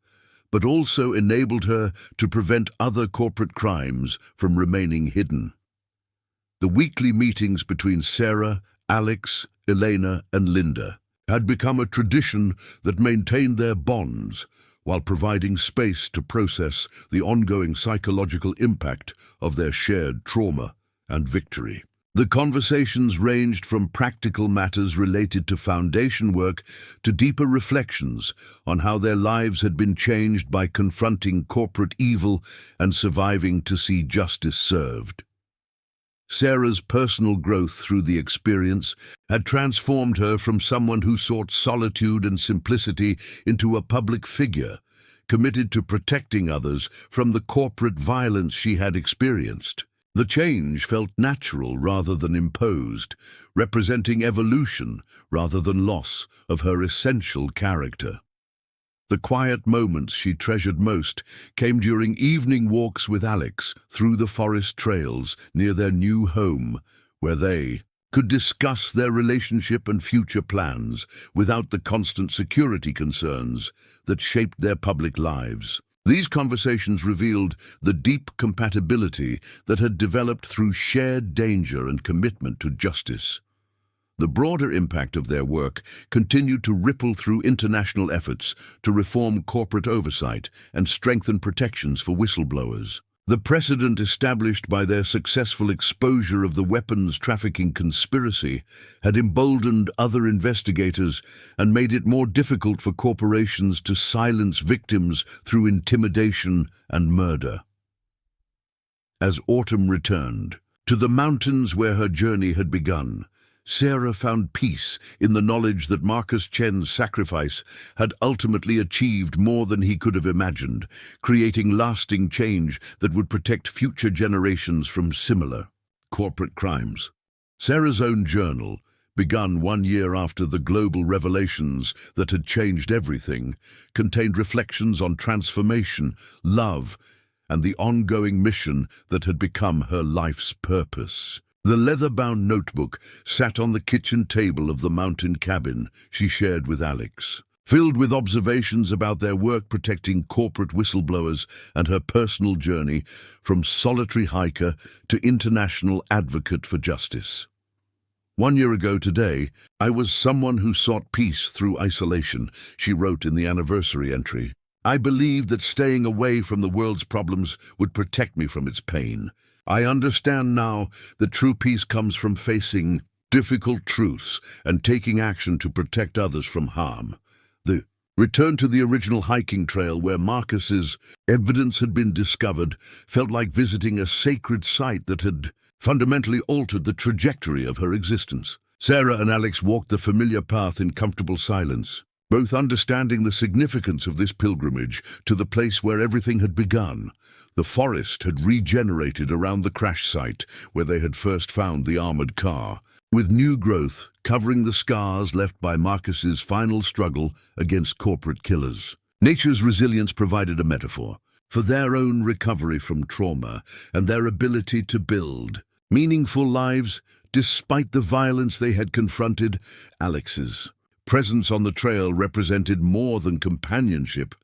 but also enabled her to prevent other corporate crimes from remaining hidden. The weekly meetings between Sarah, Alex, Elena, and Linda had become a tradition that maintained their bonds while providing space to process the ongoing psychological impact of their shared trauma and victory. The conversations ranged from practical matters related to Foundation work to deeper reflections on how their lives had been changed by confronting corporate evil and surviving to see justice served. Sarah's personal growth through the experience had transformed her from someone who sought solitude and simplicity into a public figure, committed to protecting others from the corporate violence she had experienced. The change felt natural rather than imposed, representing evolution rather than loss of her essential character. The quiet moments she treasured most came during evening walks with Alex through the forest trails near their new home, where they could discuss their relationship and future plans without the constant security concerns that shaped their public lives. These conversations revealed the deep compatibility that had developed through shared danger and commitment to justice. The broader impact of their work continued to ripple through international efforts to reform corporate oversight and strengthen protections for whistleblowers. The precedent established by their successful exposure of the weapons trafficking conspiracy had emboldened other investigators and made it more difficult for corporations to silence victims through intimidation and murder. As autumn returned to the mountains where her journey had begun, Sarah found peace in the knowledge that Marcus Chen's sacrifice had ultimately achieved more than he could have imagined, creating lasting change that would protect future generations from similar corporate crimes. Sarah's own journal, begun 1 year after the global revelations that had changed everything, contained reflections on transformation, love, and the ongoing mission that had become her life's purpose. The leather-bound notebook sat on the kitchen table of the mountain cabin she shared with Alex, filled with observations about their work protecting corporate whistleblowers and her personal journey from solitary hiker to international advocate for justice. 1 year ago today, I was someone who sought peace through isolation, she wrote in the anniversary entry. I believed that staying away from the world's problems would protect me from its pain. I understand now that true peace comes from facing difficult truths and taking action to protect others from harm. The return to the original hiking trail where Marcus's evidence had been discovered felt like visiting a sacred site that had fundamentally altered the trajectory of her existence. Sarah and Alex walked the familiar path in comfortable silence, both understanding the significance of this pilgrimage to the place where everything had begun. The forest had regenerated around the crash site where they had first found the armored car, with new growth covering the scars left by Marcus's final struggle against corporate killers. Nature's resilience provided a metaphor for their own recovery from trauma and their ability to build meaningful lives despite the violence they had confronted. Alex's presence on the trail represented more than companionship.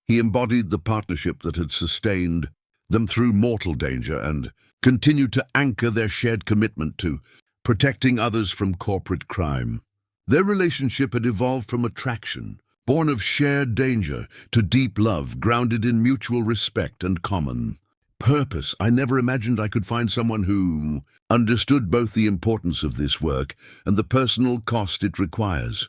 He embodied the partnership that had sustained them through mortal danger and continued to anchor their shared commitment to protecting others from corporate crime. Their relationship had evolved from attraction, born of shared danger, to deep love, grounded in mutual respect and common purpose. I never imagined I could find someone who understood both the importance of this work and the personal cost it requires,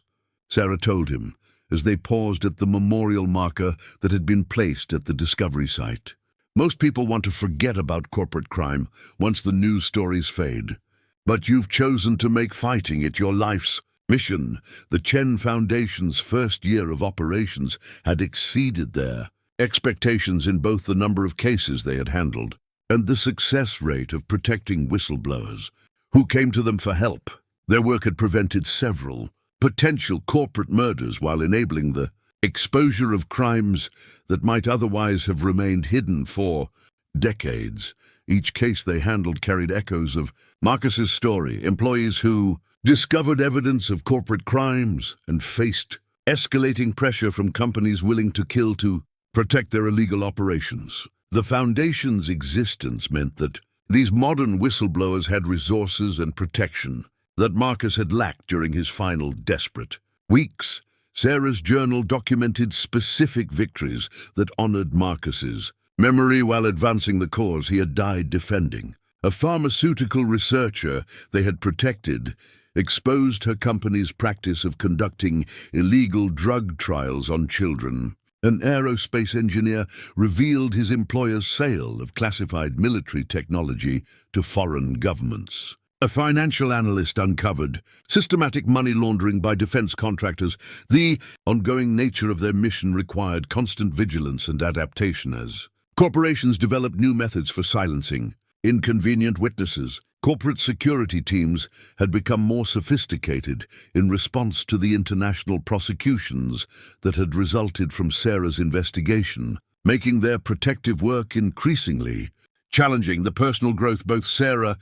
Sarah told him, as they paused at the memorial marker that had been placed at the discovery site. Most people want to forget about corporate crime once the news stories fade. But you've chosen to make fighting it your life's mission. The Chen Foundation's first year of operations had exceeded their expectations in both the number of cases they had handled and the success rate of protecting whistleblowers who came to them for help. Their work had prevented several potential corporate murders while enabling the exposure of crimes that might otherwise have remained hidden for decades. Each case they handled carried echoes of Marcus's story, employees who discovered evidence of corporate crimes and faced escalating pressure from companies willing to kill to protect their illegal operations. The Foundation's existence meant that these modern whistleblowers had resources and protection that Marcus had lacked during his final desperate weeks. Sarah's journal documented specific victories that honored Marcus's memory while advancing the cause he had died defending. A pharmaceutical researcher they had protected exposed her company's practice of conducting illegal drug trials on children. An aerospace engineer revealed his employer's sale of classified military technology to foreign governments. A financial analyst uncovered systematic money laundering by defense contractors. The ongoing nature of their mission required constant vigilance and adaptation as corporations developed new methods for silencing inconvenient witnesses. Corporate security teams had become more sophisticated in response to the international prosecutions that had resulted from Sarah's investigation, making their protective work increasingly challenging. The personal growth both Sarah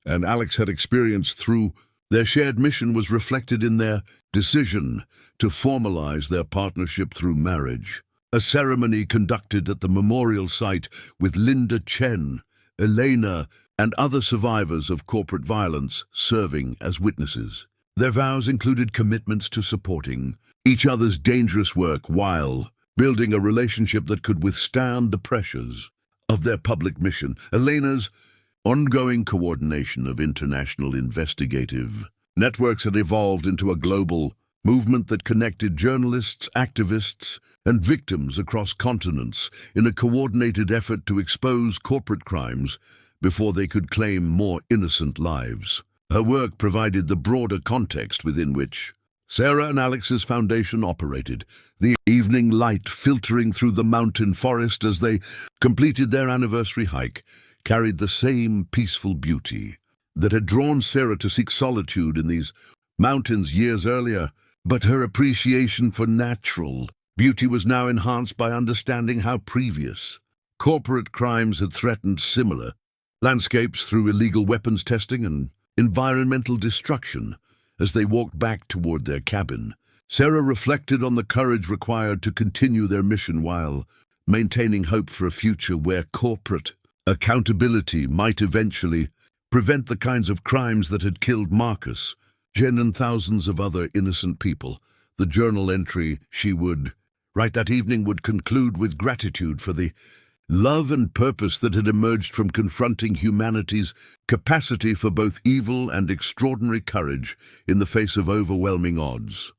and Alex had experienced through their shared mission was reflected in their decision to formalize their partnership through marriage. A ceremony conducted at the memorial site with Linda Chen, Elena, and other survivors of corporate violence serving as witnesses. Their vows included commitments to supporting each other's dangerous work while building a relationship that could withstand the pressures of their public mission. Elena's ongoing coordination of international investigative networks had evolved into a global movement that connected journalists, activists, and victims across continents in a coordinated effort to expose corporate crimes before they could claim more innocent lives. Her work provided the broader context within which Sarah and Alex's foundation operated, the evening light filtering through the mountain forest as they completed their anniversary hike carried the same peaceful beauty that had drawn Sarah to seek solitude in these mountains years earlier. But her appreciation for natural beauty was now enhanced by understanding how previous corporate crimes had threatened similar landscapes through illegal weapons testing and environmental destruction. As they walked back toward their cabin, Sarah reflected on the courage required to continue their mission while maintaining hope for a future where corporate accountability might eventually prevent the kinds of crimes that had killed Marcus, Jen, and thousands of other innocent people. The journal entry she would write that evening would conclude with gratitude for the love and purpose that had emerged from confronting humanity's capacity for both evil and extraordinary courage in the face of overwhelming odds.